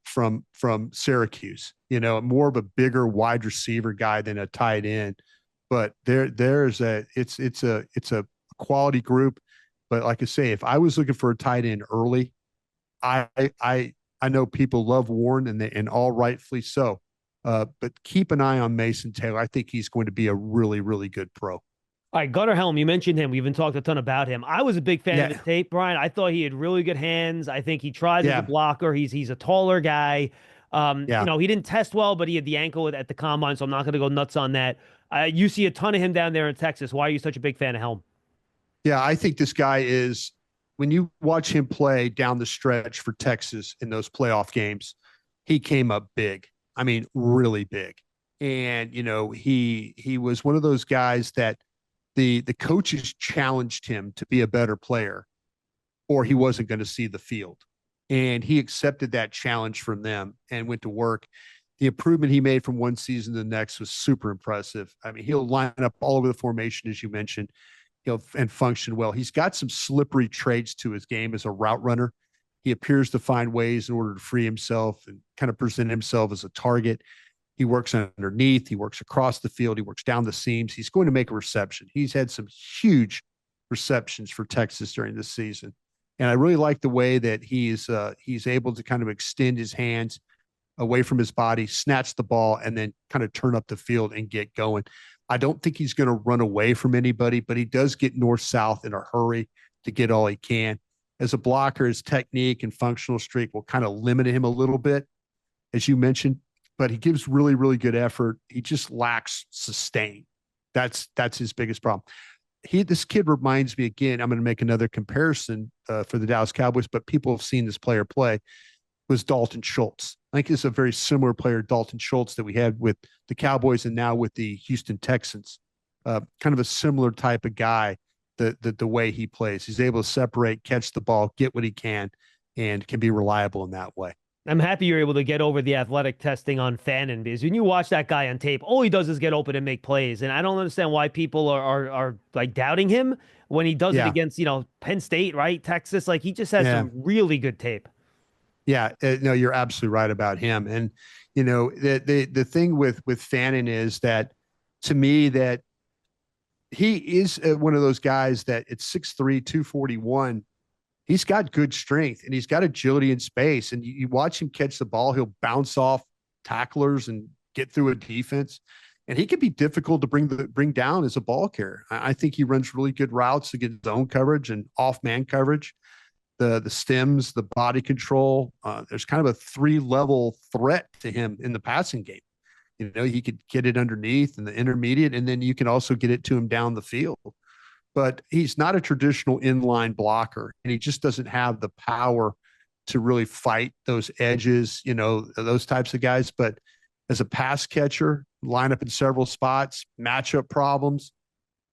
from Syracuse. More of a bigger wide receiver guy than a tight end. But it's a quality group. But like I say, if I was looking for a tight end early, I know people love Warren and all rightfully so. But keep an eye on Mason Taylor. I think he's going to be a really, really good pro. All right, Gunnar Helm, you mentioned him. We've been talked a ton about him. I was a big fan of his tape, Brian. I thought he had really good hands. I think he tries as a blocker. He's a taller guy. He didn't test well, but he had the ankle at the combine, so I'm not going to go nuts on that. You see a ton of him down there in Texas. Why are you such a big fan of Helm? Yeah, I think this guy is, when you watch him play down the stretch for Texas in those playoff games, he came up big. I mean, really big. And, he was one of those guys that the coaches challenged him to be a better player or he wasn't going to see the field. And he accepted that challenge from them and went to work. The improvement he made from one season to the next was super impressive. I mean, he'll line up all over the formation, as you mentioned. and function well. He's got some slippery traits to his game as a route runner. He appears to find ways in order to free himself and kind of present himself as a target. He works underneath. He works across the field. He works down the seams. He's going to make a reception. He's had some huge receptions for Texas during this season. And I really like the way that he's able to kind of extend his hands away from his body, snatch the ball, and then kind of turn up the field and get going. I don't think he's going to run away from anybody, but he does get north-south in a hurry to get all he can. As a blocker, his technique and functional streak will kind of limit him a little bit, as you mentioned, but he gives really, really good effort. He just lacks sustain. That's his biggest problem. This kid reminds me, again, I'm going to make another comparison for the Dallas Cowboys, but people have seen this player play, was Dalton Schultz. I think it's a very similar player, Dalton Schultz, that we had with the Cowboys and now with the Houston Texans. Kind of a similar type of guy, the way he plays. He's able to separate, catch the ball, get what he can, and can be reliable in that way. I'm happy you're able to get over the athletic testing on Fannin, because when you watch that guy on tape, all he does is get open and make plays. And I don't understand why people are like doubting him when he does it against, Penn State, right? Texas. Like, he just has some really good tape. Yeah, no, you're absolutely right about him. And, the thing with Fannin is that, to me, that he is one of those guys that at 6'3", 241, he's got good strength and he's got agility in space. And you watch him catch the ball, he'll bounce off tacklers and get through a defense. And he can be difficult to bring down as a ball carrier. I think he runs really good routes against zone coverage and off-man coverage. The stems, the body control, there's kind of a 3-level threat to him in the passing game. He could get it underneath in the intermediate, and then you can also get it to him down the field. But he's not a traditional inline blocker, and he just doesn't have the power to really fight those edges, those types of guys. But as a pass catcher, line up in several spots, matchup problems.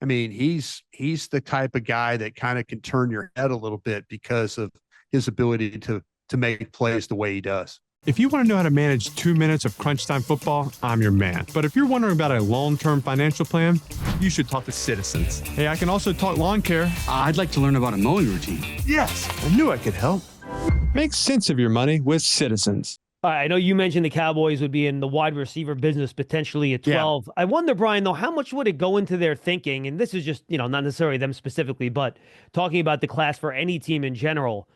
I mean, he's the type of guy that kind of can turn your head a little bit because of his ability to make plays the way he does. If you want to know how to manage 2 minutes of crunch time football, I'm your man. But if you're wondering about a long-term financial plan, you should talk to Citizens. Hey, I can also talk lawn care. I'd like to learn about a mowing routine. Yes, I knew I could help. Make sense of your money with Citizens. All right, I know you mentioned the Cowboys would be in the wide receiver business potentially at 12. Yeah. I wonder, Brian, though, how much would it go into their thinking? And this is just, not necessarily them specifically, but talking about the class for any team in general.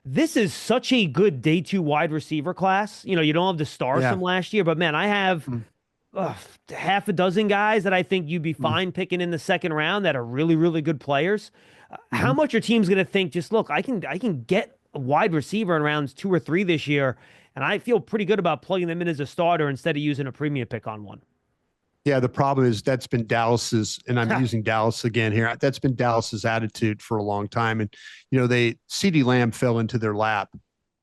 This is such a good day 2 wide receiver class. You don't have the stars from last year, but man, I have half a dozen guys that I think you'd be fine picking in the second round that are really, really good players. How much your team's going to think, just look, I can get a wide receiver in rounds 2 or 3 this year, and I feel pretty good about plugging them in as a starter instead of using a premium pick on one. Yeah, the problem is that's been Dallas's, and I'm using Dallas again here. That's been Dallas's attitude for a long time. And, CeeDee Lamb fell into their lap,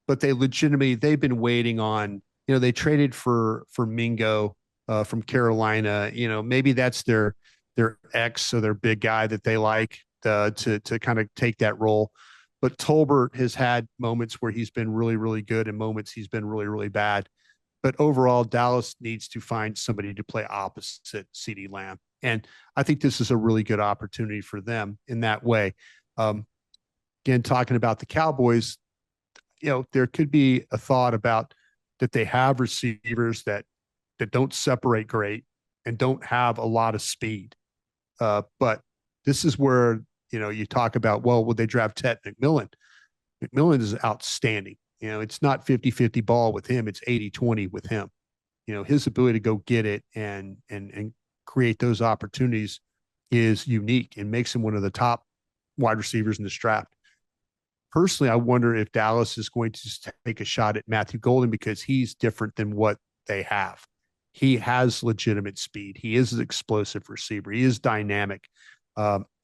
but they've been waiting on, they traded for Mingo from Carolina. Maybe that's their X or their big guy that they like to kind of take that role. But Tolbert has had moments where he's been really, really good and moments he's been really, really bad. But overall, Dallas needs to find somebody to play opposite CeeDee Lamb. And I think this is a really good opportunity for them in that way. Again, talking about the Cowboys, there could be a thought about that they have receivers that don't separate great and don't have a lot of speed. But this is where, you talk about, well, would they draft Ted McMillan? McMillan is outstanding. It's not 50-50 ball with him. It's 80-20 with him. His ability to go get it and create those opportunities is unique and makes him one of the top wide receivers in this draft. Personally, I wonder if Dallas is going to just take a shot at Matthew Golden because he's different than what they have. He has legitimate speed. He is an explosive receiver. He is dynamic.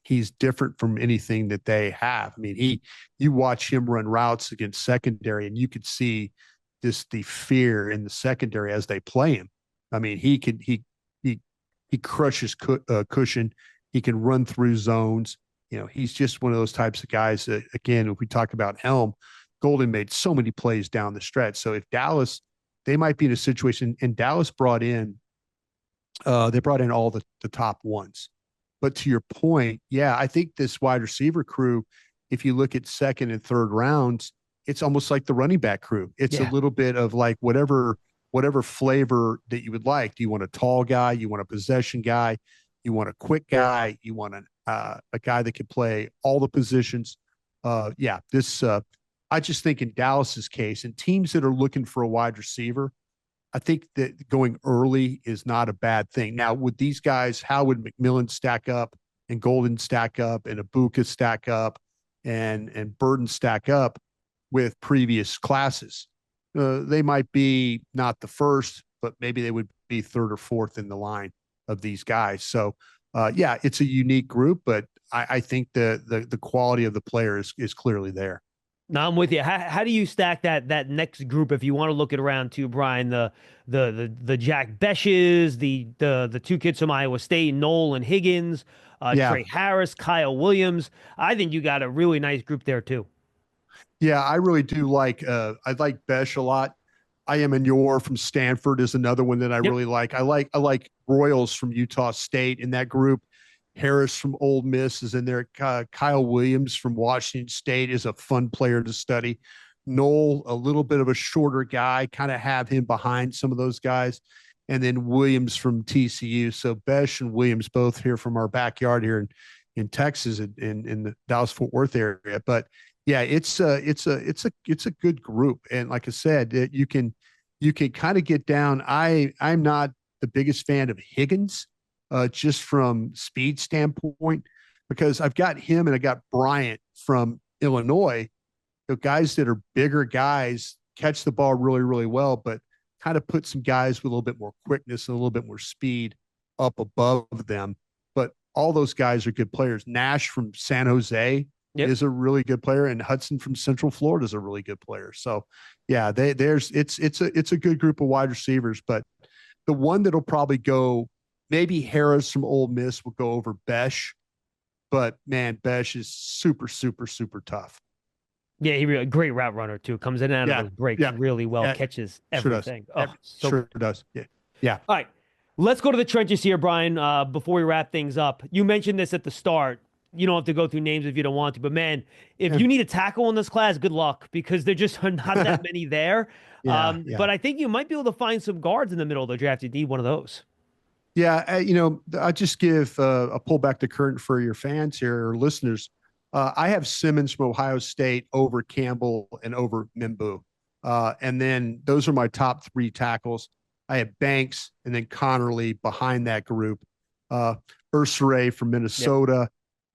He's different from anything that they have. I mean, you watch him run routes against secondary, and you could see the fear in the secondary as they play him. I mean, he crushes cushion. He can run through zones. He's just one of those types of guys that, again, if we talk about Helm, Golden made so many plays down the stretch. So if Dallas, they might be in a situation, and Dallas brought in all the top ones. But to your point, yeah, I think this wide receiver crew, if you look at second and third rounds, it's almost like the running back crew. It's a little bit of like whatever flavor that you would like. Do you want a tall guy? You want a possession guy? You want a quick guy? You want a guy that can play all the positions? I just think in Dallas's case, and teams that are looking for a wide receiver, I think that going early is not a bad thing. Now, with these guys, how would McMillan stack up and Golden stack up and Ibuka stack up and Burden stack up with previous classes? They might be not the first, but maybe they would be third or fourth in the line of these guys. So, it's a unique group, but I think the quality of the player is clearly there. No, I'm with you. How do you stack that next group if you want to look at around too, Brian? The Jack Beshes, the two kids from Iowa State, Noel and Higgins, Trey Harris, Kyle Williams. I think you got a really nice group there too. Yeah, I really do like I like Besh a lot. I am Yor from Stanford is another one that I really like. I like Royals from Utah State in that group. Harris from Ole Miss is in there. Kyle Williams from Washington State is a fun player to study. Noel, a little bit of a shorter guy, kind of have him behind some of those guys. And then Williams from TCU. So Besh and Williams both here from our backyard here in Texas, in the Dallas-Fort Worth area. But yeah, it's a good group. And like I said, you can kind of get down. I'm not the biggest fan of Higgins. Just from speed standpoint, because I've got him and I got Bryant from Illinois, guys that are bigger guys, catch the ball really, really well, but kind of put some guys with a little bit more quickness and a little bit more speed up above them. But all those guys are good players. Nash from San Jose is a really good player, and Hudson from Central Florida is a really good player. So yeah, it's a good group of wide receivers, but the one that'll probably go, maybe Harris from Ole Miss will go over Besh, but man, Besh is super, super, super tough. Yeah, he's a great route runner too. Comes in and out of the breaks really well, catches everything. Sure does. Yeah. All right, let's go to the trenches here, Brian. Before we wrap things up, you mentioned this at the start. You don't have to go through names if you don't want to, but man, if you need a tackle in this class, good luck, because there just are not that many there. But I think you might be able to find some guards in the middle of the draft. You need one of those. Yeah, I just give a pull back the curtain for your fans here or listeners. I have Simmons from Ohio State over Campbell and over Mimbu. And then those are my top three tackles. I have Banks and then Connerly behind that group. Ursere from Minnesota,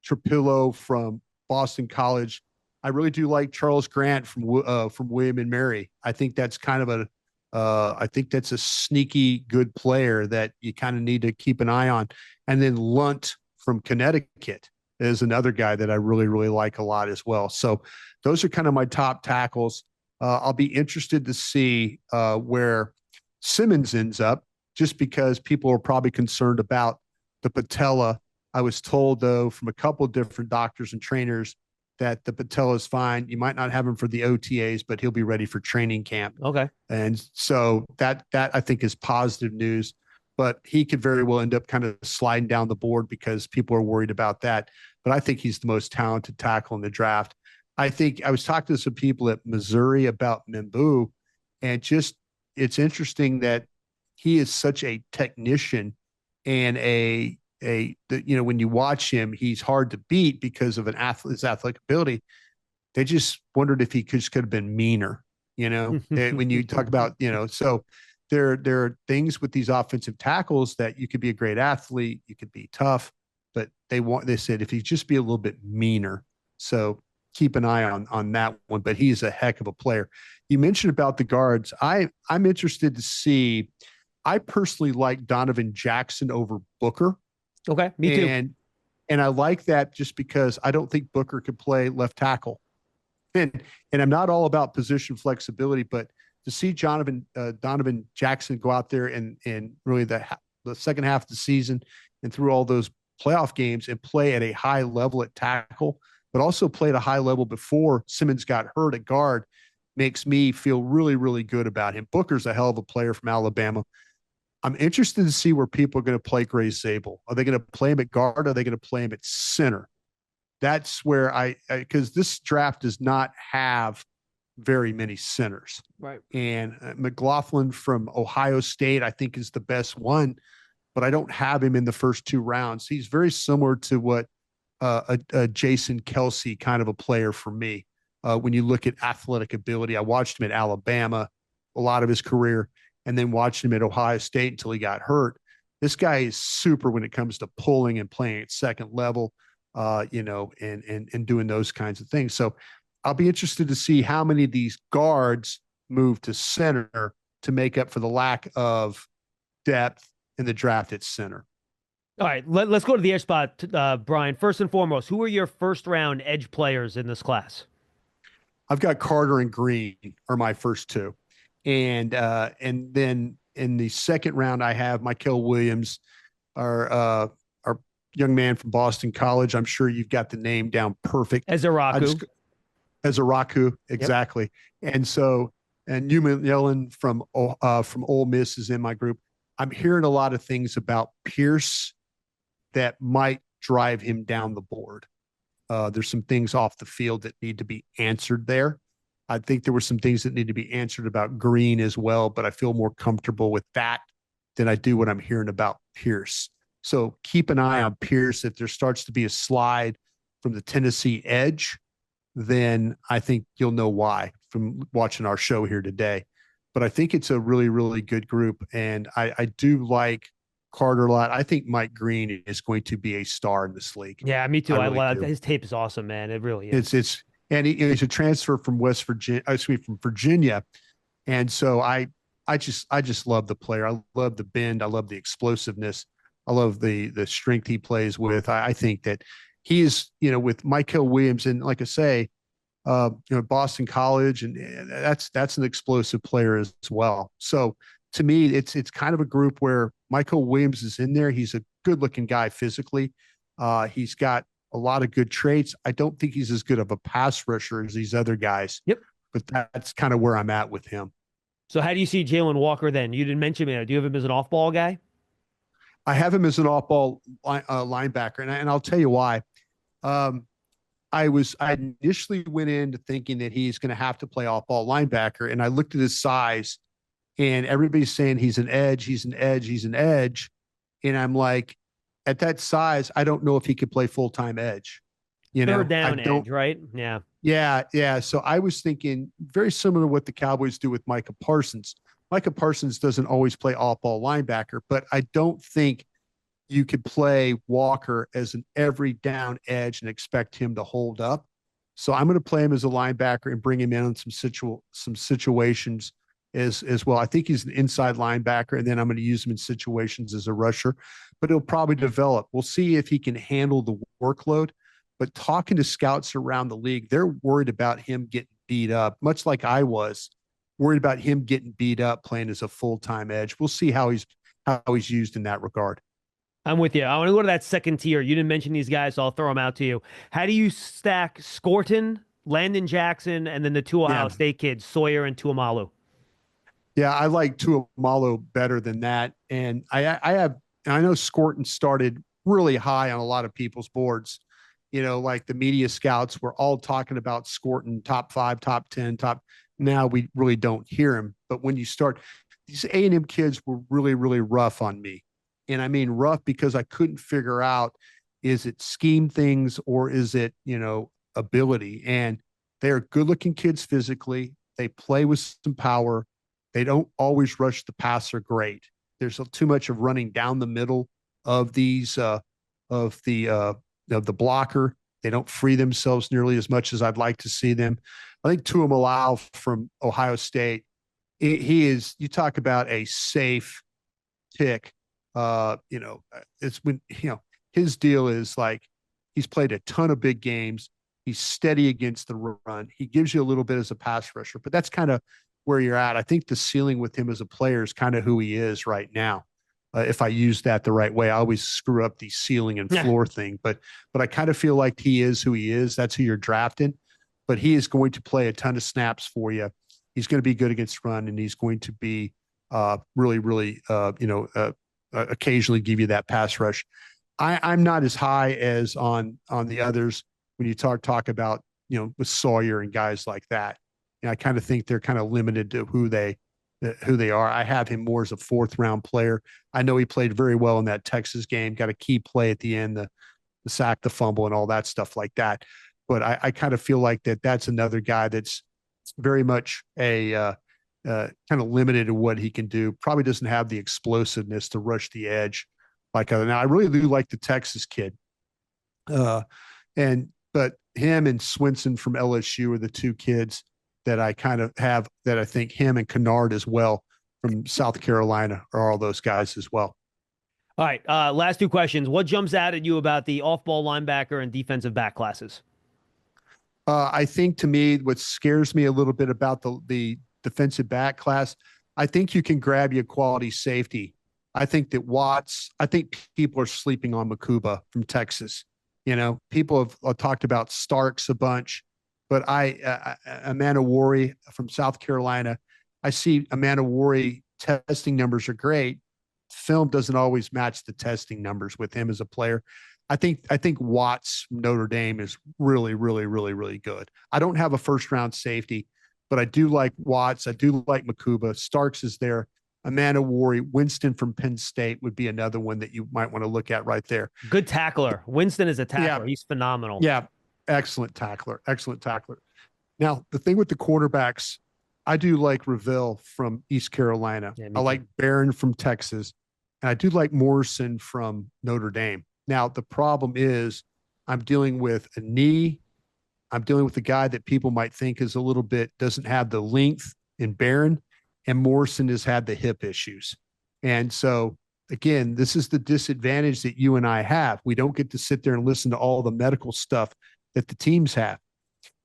Trapillo from Boston College. I really do like Charles Grant from William and Mary. I think that's kind of a sneaky good player that you kind of need to keep an eye on. And then Lunt from Connecticut is another guy that I really, really like a lot as well. So those are kind of my top tackles. I'll be interested to see where Simmons ends up, just because people are probably concerned about the patella. I was told, though, from a couple of different doctors and trainers that the patella is fine. You might not have him for the OTAs, but he'll be ready for training camp. Okay. And so that I think is positive news, but he could very well end up kind of sliding down the board because people are worried about that. But I think he's the most talented tackle in the draft. I think I was talking to some people at Missouri about Mimbu, and just, it's interesting that he is such a technician and when you watch him, he's hard to beat because of his athletic ability. They just wondered if he could have been meaner, when you talk about, so there are things with these offensive tackles that you could be a great athlete, you could be tough, but they said if he just be a little bit meaner. So keep an eye on that one, but he's a heck of a player. You mentioned about the guards. I'm interested to see, I personally like Donovan Jackson over Booker. Okay, me too. And I like that just because I don't think Booker could play left tackle. And I'm not all about position flexibility, but to see Donovan Jackson go out there and really the second half of the season and through all those playoff games and play at a high level at tackle, but also play at a high level before Simmons got hurt at guard, makes me feel really, really good about him. Booker's a hell of a player from Alabama. I'm interested to see where people are going to play Gray Zabel. Are they going to play him at guard? Are they going to play him at center? That's where because this draft does not have very many centers. Right. And McLaughlin from Ohio State, I think, is the best one, but I don't have him in the first 2 rounds. He's very similar to what a Jason Kelsey kind of a player for me. When you look at athletic ability, I watched him at Alabama a lot of his career, and then watched him at Ohio State until he got hurt. This guy is super when it comes to pulling and playing at second level, and doing those kinds of things. So I'll be interested to see how many of these guards move to center to make up for the lack of depth in the draft at center. All right, let's go to the edge spot, Bryan. First and foremost, who are your first-round edge players in this class? I've got Carter and Green are my first 2. And then in the second round, I have Mykel Williams, our young man from Boston College. I'm sure you've got the name down perfect. Ezeraku, exactly. Yep. And Newman Yellen from Ole Miss is in my group. I'm hearing a lot of things about Pierce that might drive him down the board. There's some things off the field that need to be answered there. I think there were some things that need to be answered about Green as well, but I feel more comfortable with that than I do what I'm hearing about Pierce. So keep an eye on Pierce. If there starts to be a slide from the Tennessee edge, then I think you'll know why from watching our show here today. But I think it's a really, really good group. And I do like Carter a lot. I think Mike Green is going to be a star in this league. Yeah, me too. I really love his tape is awesome, man. It really is. And he's a transfer from from Virginia. And so I just love the player. I love the bend. I love the explosiveness. I love the strength he plays with. I think that he is, with Mykel Williams, and like I say, Boston College, and that's an explosive player as well. So to me, it's kind of a group where Mykel Williams is in there. He's a good looking guy physically. He's got a lot of good traits. I don't think he's as good of a pass rusher as these other guys. Yep. But that's kind of where I'm at with him. So how do you see Jalen Walker then? You didn't mention him. Do you have him as an off-ball guy? I have him as an off-ball linebacker, and I'll tell you why. I initially went into thinking that he's going to have to play off-ball linebacker, and I looked at his size, and everybody's saying he's an edge, and I'm like, at that size, I don't know if he could play full-time edge. Third down edge, right? Yeah. Yeah. So I was thinking very similar to what the Cowboys do with Micah Parsons. Micah Parsons doesn't always play off-ball linebacker, but I don't think you could play Walker as an every down edge and expect him to hold up. So I'm going to play him as a linebacker and bring him in on some situations as well. I think he's an inside linebacker, and then I'm going to use him in situations as a rusher, but he'll probably develop. We'll see if he can handle the workload. But talking to scouts around the league, they're worried about him getting beat up, much like I was worried about him getting beat up playing as a full-time edge. We'll see how he's used in that regard. I'm with you. I want to go to that second tier. You didn't mention these guys, so I'll throw them out to you. How do you stack Scorton, Landon Jackson, and then the two Ohio State kids, Sawyer and Tuamalu? Yeah, I like Tuamalu better than that. And I know Scorton started really high on a lot of people's boards. Like the media scouts were all talking about Scorton, top 5, top 10, now we really don't hear him. But when you start, these A&M kids were really, really rough on me. And I mean rough because I couldn't figure out, is it scheme things or is it, ability? And they're good looking kids physically. They play with some power. They don't always rush the passer great. There's too much of running down the middle of these, of the blocker. They don't free themselves nearly as much as I'd like to see them. I think Tuamalu from Ohio State, he is, you talk about a safe pick. It's when, his deal is like, he's played a ton of big games. He's steady against the run. He gives you a little bit as a pass rusher, but that's kind of where you're at. I think the ceiling with him as a player is kind of who he is right now. If I use that the right way, I always screw up the ceiling and floor thing, but I kind of feel like he is who he is. That's who you're drafting, but he is going to play a ton of snaps for you. He's going to be good against run, and he's going to be really, occasionally give you that pass rush. I'm not as high as on the others when you talk about, with Sawyer and guys like that. And I kind of think they're kind of limited to who they are. I have him more as a 4th-round player. I know he played very well in that Texas game, got a key play at the end, the sack, the fumble, and all that stuff like that. But I kind of feel like that's another guy that's very much a kind of limited to what he can do. Probably doesn't have the explosiveness to rush the edge like other. Now I really do like the Texas kid, but him and Swinson from LSU are the 2 kids that I kind of have, that I think him and Kennard as well from South Carolina are all those guys as well. All right. Last 2 questions. What jumps out at you about the off-ball linebacker and defensive back classes? I think, to me, what scares me a little bit about the defensive back class, I think you can grab you a quality safety. I think that I think people are sleeping on Makuba from Texas. People have talked about Starks a bunch, but Amanawari from South Carolina, I see Amanawari testing numbers are great. Film doesn't always match the testing numbers with him as a player. I think Watts from Notre Dame is really, really, really, really good. I don't have a 1st-round safety, but I do like Watts. I do like Makuba. Starks is there. Amanawari, Winston from Penn State would be another one that you might want to look at right there. Good tackler. Winston is a tackler. Yeah. He's phenomenal. Yeah. Excellent tackler. Excellent tackler. Now, the thing with the quarterbacks, I do like Revelle from East Carolina. Yeah, I like Barron from Texas. And I do like Morrison from Notre Dame. Now, the problem is I'm dealing with a knee. I'm dealing with a guy that people might think is a little bit, doesn't have the length in Barron, and Morrison has had the hip issues. And so, again, this is the disadvantage that you and I have. We don't get to sit there and listen to all the medical stuff that the teams have.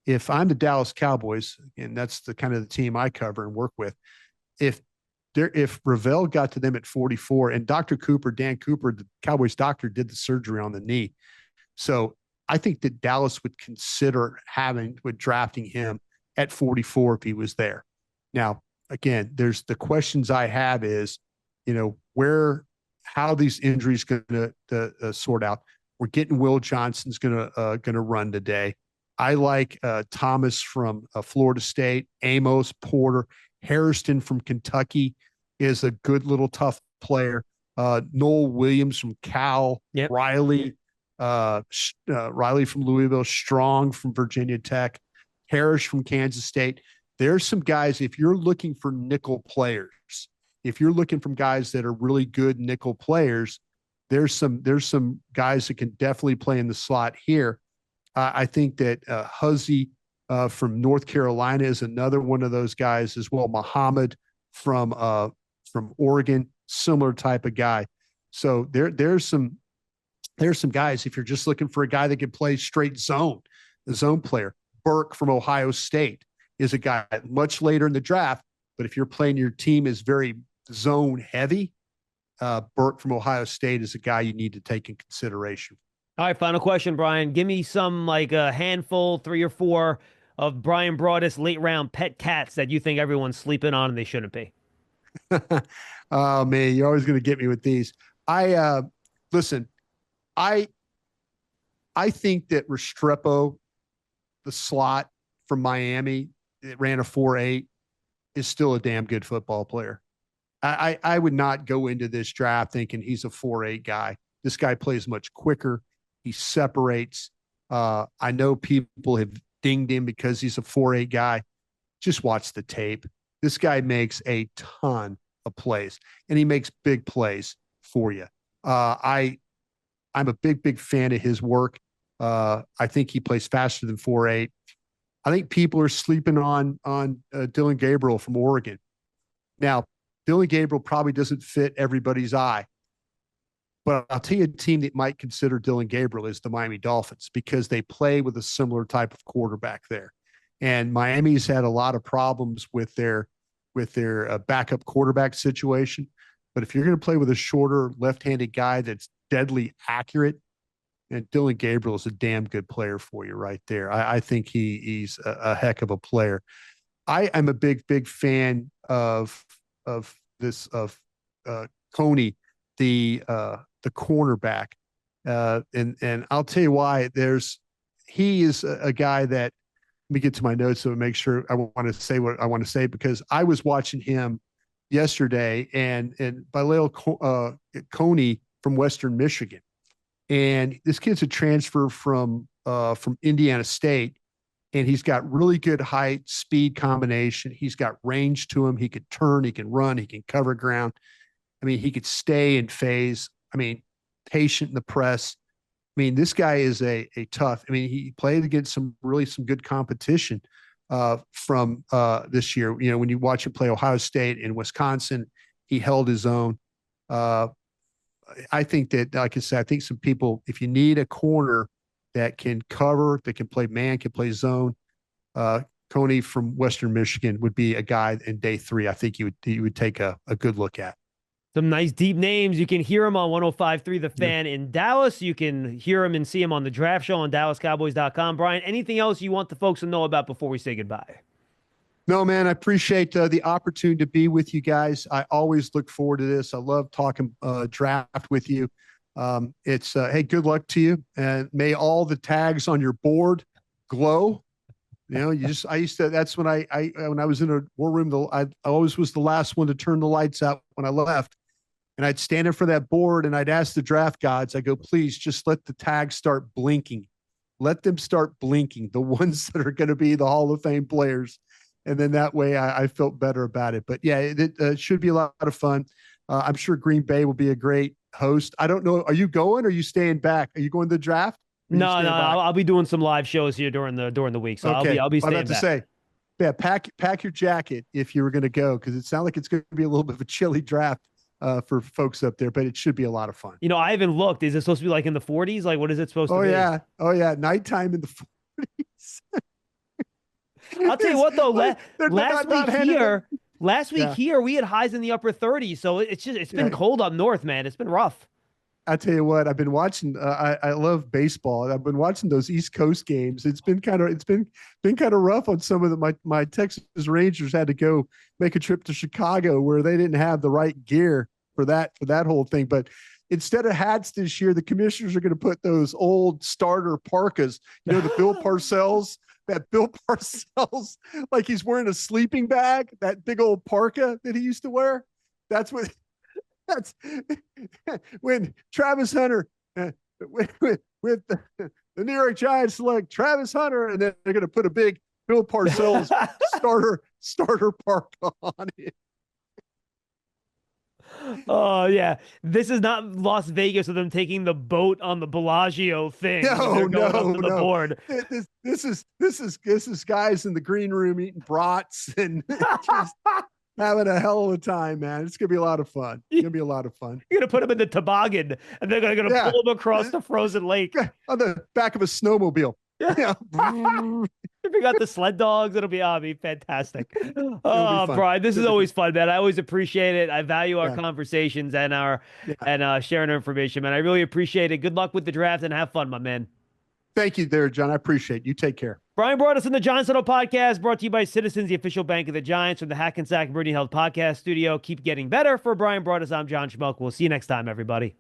If I'm the Dallas Cowboys, and that's the kind of the team I cover and work with, if Revelle got to them at 44, and Dan Cooper, the Cowboys doctor, did the surgery on the knee. So I think that Dallas would consider drafting him at 44 if he was there. Now, again, there's the questions I have is, how these injuries going to sort out. We're getting Will Johnson's going to run today. I like Thomas from Florida State, Amos, Porter, Hairston from Kentucky is a good little tough player. Noel Williams from Cal, yep. Riley from Louisville, Strong from Virginia Tech, Harris from Kansas State. There's some guys, if you're looking for nickel players, if you're looking for guys that are really good nickel players, there's some guys that can definitely play in the slot here. I think that Huzzy from North Carolina is another one of those guys as well. Muhammad from Oregon, similar type of guy. So there's some guys, if you're just looking for a guy that can play straight zone, the zone player. Burke from Ohio State is a guy much later in the draft, but if you're playing, your team is very zone heavy, Burke from Ohio State is a guy you need to take in consideration. All right, final question, Brian. Give me some, like a handful, 3 or 4 of Bryan Broaddus late round pet cats that you think everyone's sleeping on and they shouldn't be. Oh man, you're always going to get me with these. Listen, I think that Restrepo, the slot from Miami, that ran a 4.8, is still a damn good football player. I would not go into this draft thinking he's a 4.8 guy. This guy plays much quicker. He separates. I know people have dinged him because he's a 4.8 guy. Just watch the tape. This guy makes a ton of plays, and he makes big plays for you. I'm a big fan of his work. I think he plays faster than 4.8. I think people are sleeping on Dylan Gabriel from Oregon. Now, Dylan Gabriel probably doesn't fit everybody's eye, but I'll tell you a team that might consider Dylan Gabriel is the Miami Dolphins, because they play with a similar type of quarterback there. And Miami's had a lot of problems with their backup quarterback situation. But if you're going to play with a shorter left-handed guy that's deadly accurate, and Dylan Gabriel is a damn good player for you right there. I think he's a heck of a player. I am a big fan of of Coney, the cornerback, and I'll tell you why. He is a guy that, let me get to my notes so make sure I want to say what I want to say, because I was watching him yesterday, and Bilal Coney from Western Michigan, and this kid's a transfer from Indiana State, and he's got really good height, speed combination. He's got range to him. He could turn, he can run, he can cover ground. I mean, he could stay in phase. I mean, patient in the press. I mean, this guy is a tough. I mean, he played against some good competition from this year. You know, when you watch him play Ohio State and Wisconsin, he held his own. I think that, like I said, I think some people, if you need a corner that can cover, that can play man, can play zone, Coney from Western Michigan would be a guy in day 3. I think you would take a good look at. Some nice deep names. You can hear him on 105.3 The Fan in Dallas. You can hear him and see him on the Draft Show on DallasCowboys.com. Brian, anything else you want the folks to know about before we say goodbye? No, man, I appreciate the opportunity to be with you guys. I always look forward to this. I love talking draft with you. It's hey, good luck to you, and may all the tags on your board glow. You know, that's when when I was in a war room, I always was the last one to turn the lights out when I left. And I'd stand in for that board and I'd ask the draft gods, I go, please just let the tags start blinking. Let them start blinking, the ones that are going to be the Hall of Fame players. And then that way I felt better about it. But yeah, it should be a lot of fun. I'm sure Green Bay will be a great host. I don't know. Are you going or are you staying back? Are you going to the draft? No, I'll be doing some live shows here during the week. So okay. I'll be staying back. To say, yeah, pack your jacket if you were going to go, because it sounds like it's going to be a little bit of a chilly draft for folks up there, but it should be a lot of fun. You know, I haven't looked. Is it supposed to be like in the 40s? Like, what is it supposed to be? Oh yeah, nighttime in the 40s. I'll tell you what, though. Last week here, we had highs in the upper 30s. So it's been cold up north, man. It's been rough. I tell you what, I've been watching. I love baseball. I've been watching those East Coast games. It's been kind of rough on some of my Texas Rangers had to go make a trip to Chicago where they didn't have the right gear for that whole thing. But instead of hats this year, the commissioners are going to put those old starter parkas. You know, the Bill Parcells. That Bill Parcells, like he's wearing a sleeping bag. That big old parka that he used to wear. That's when Travis Hunter with the New York Giants select Travis Hunter, and then they're going to put a big Bill Parcells starter park on it. Oh yeah, this is not Las Vegas with them taking the boat on the Bellagio thing. No. The board. This is guys in the green room eating brats and just having a hell of a time, man. It's gonna be a lot of fun. It's gonna be a lot of fun. You're gonna put them in the toboggan, and they're gonna pull them across the frozen lake on the back of a snowmobile. Yeah. If we got the sled dogs, it'll be fantastic. Oh, Brian, this is always fun, man. I always appreciate it. I value our conversations and sharing our information, man. I really appreciate it. Good luck with the draft and have fun, my man. Thank you there, John. I appreciate it. You take care. Bryan Broaddus in the Giants Huddle podcast, brought to you by Citizens, the official bank of the Giants, from the Hackensack Meridian Health podcast studio. Keep getting better. For Bryan Broaddus, I'm John Schmeelk. We'll see you next time, everybody.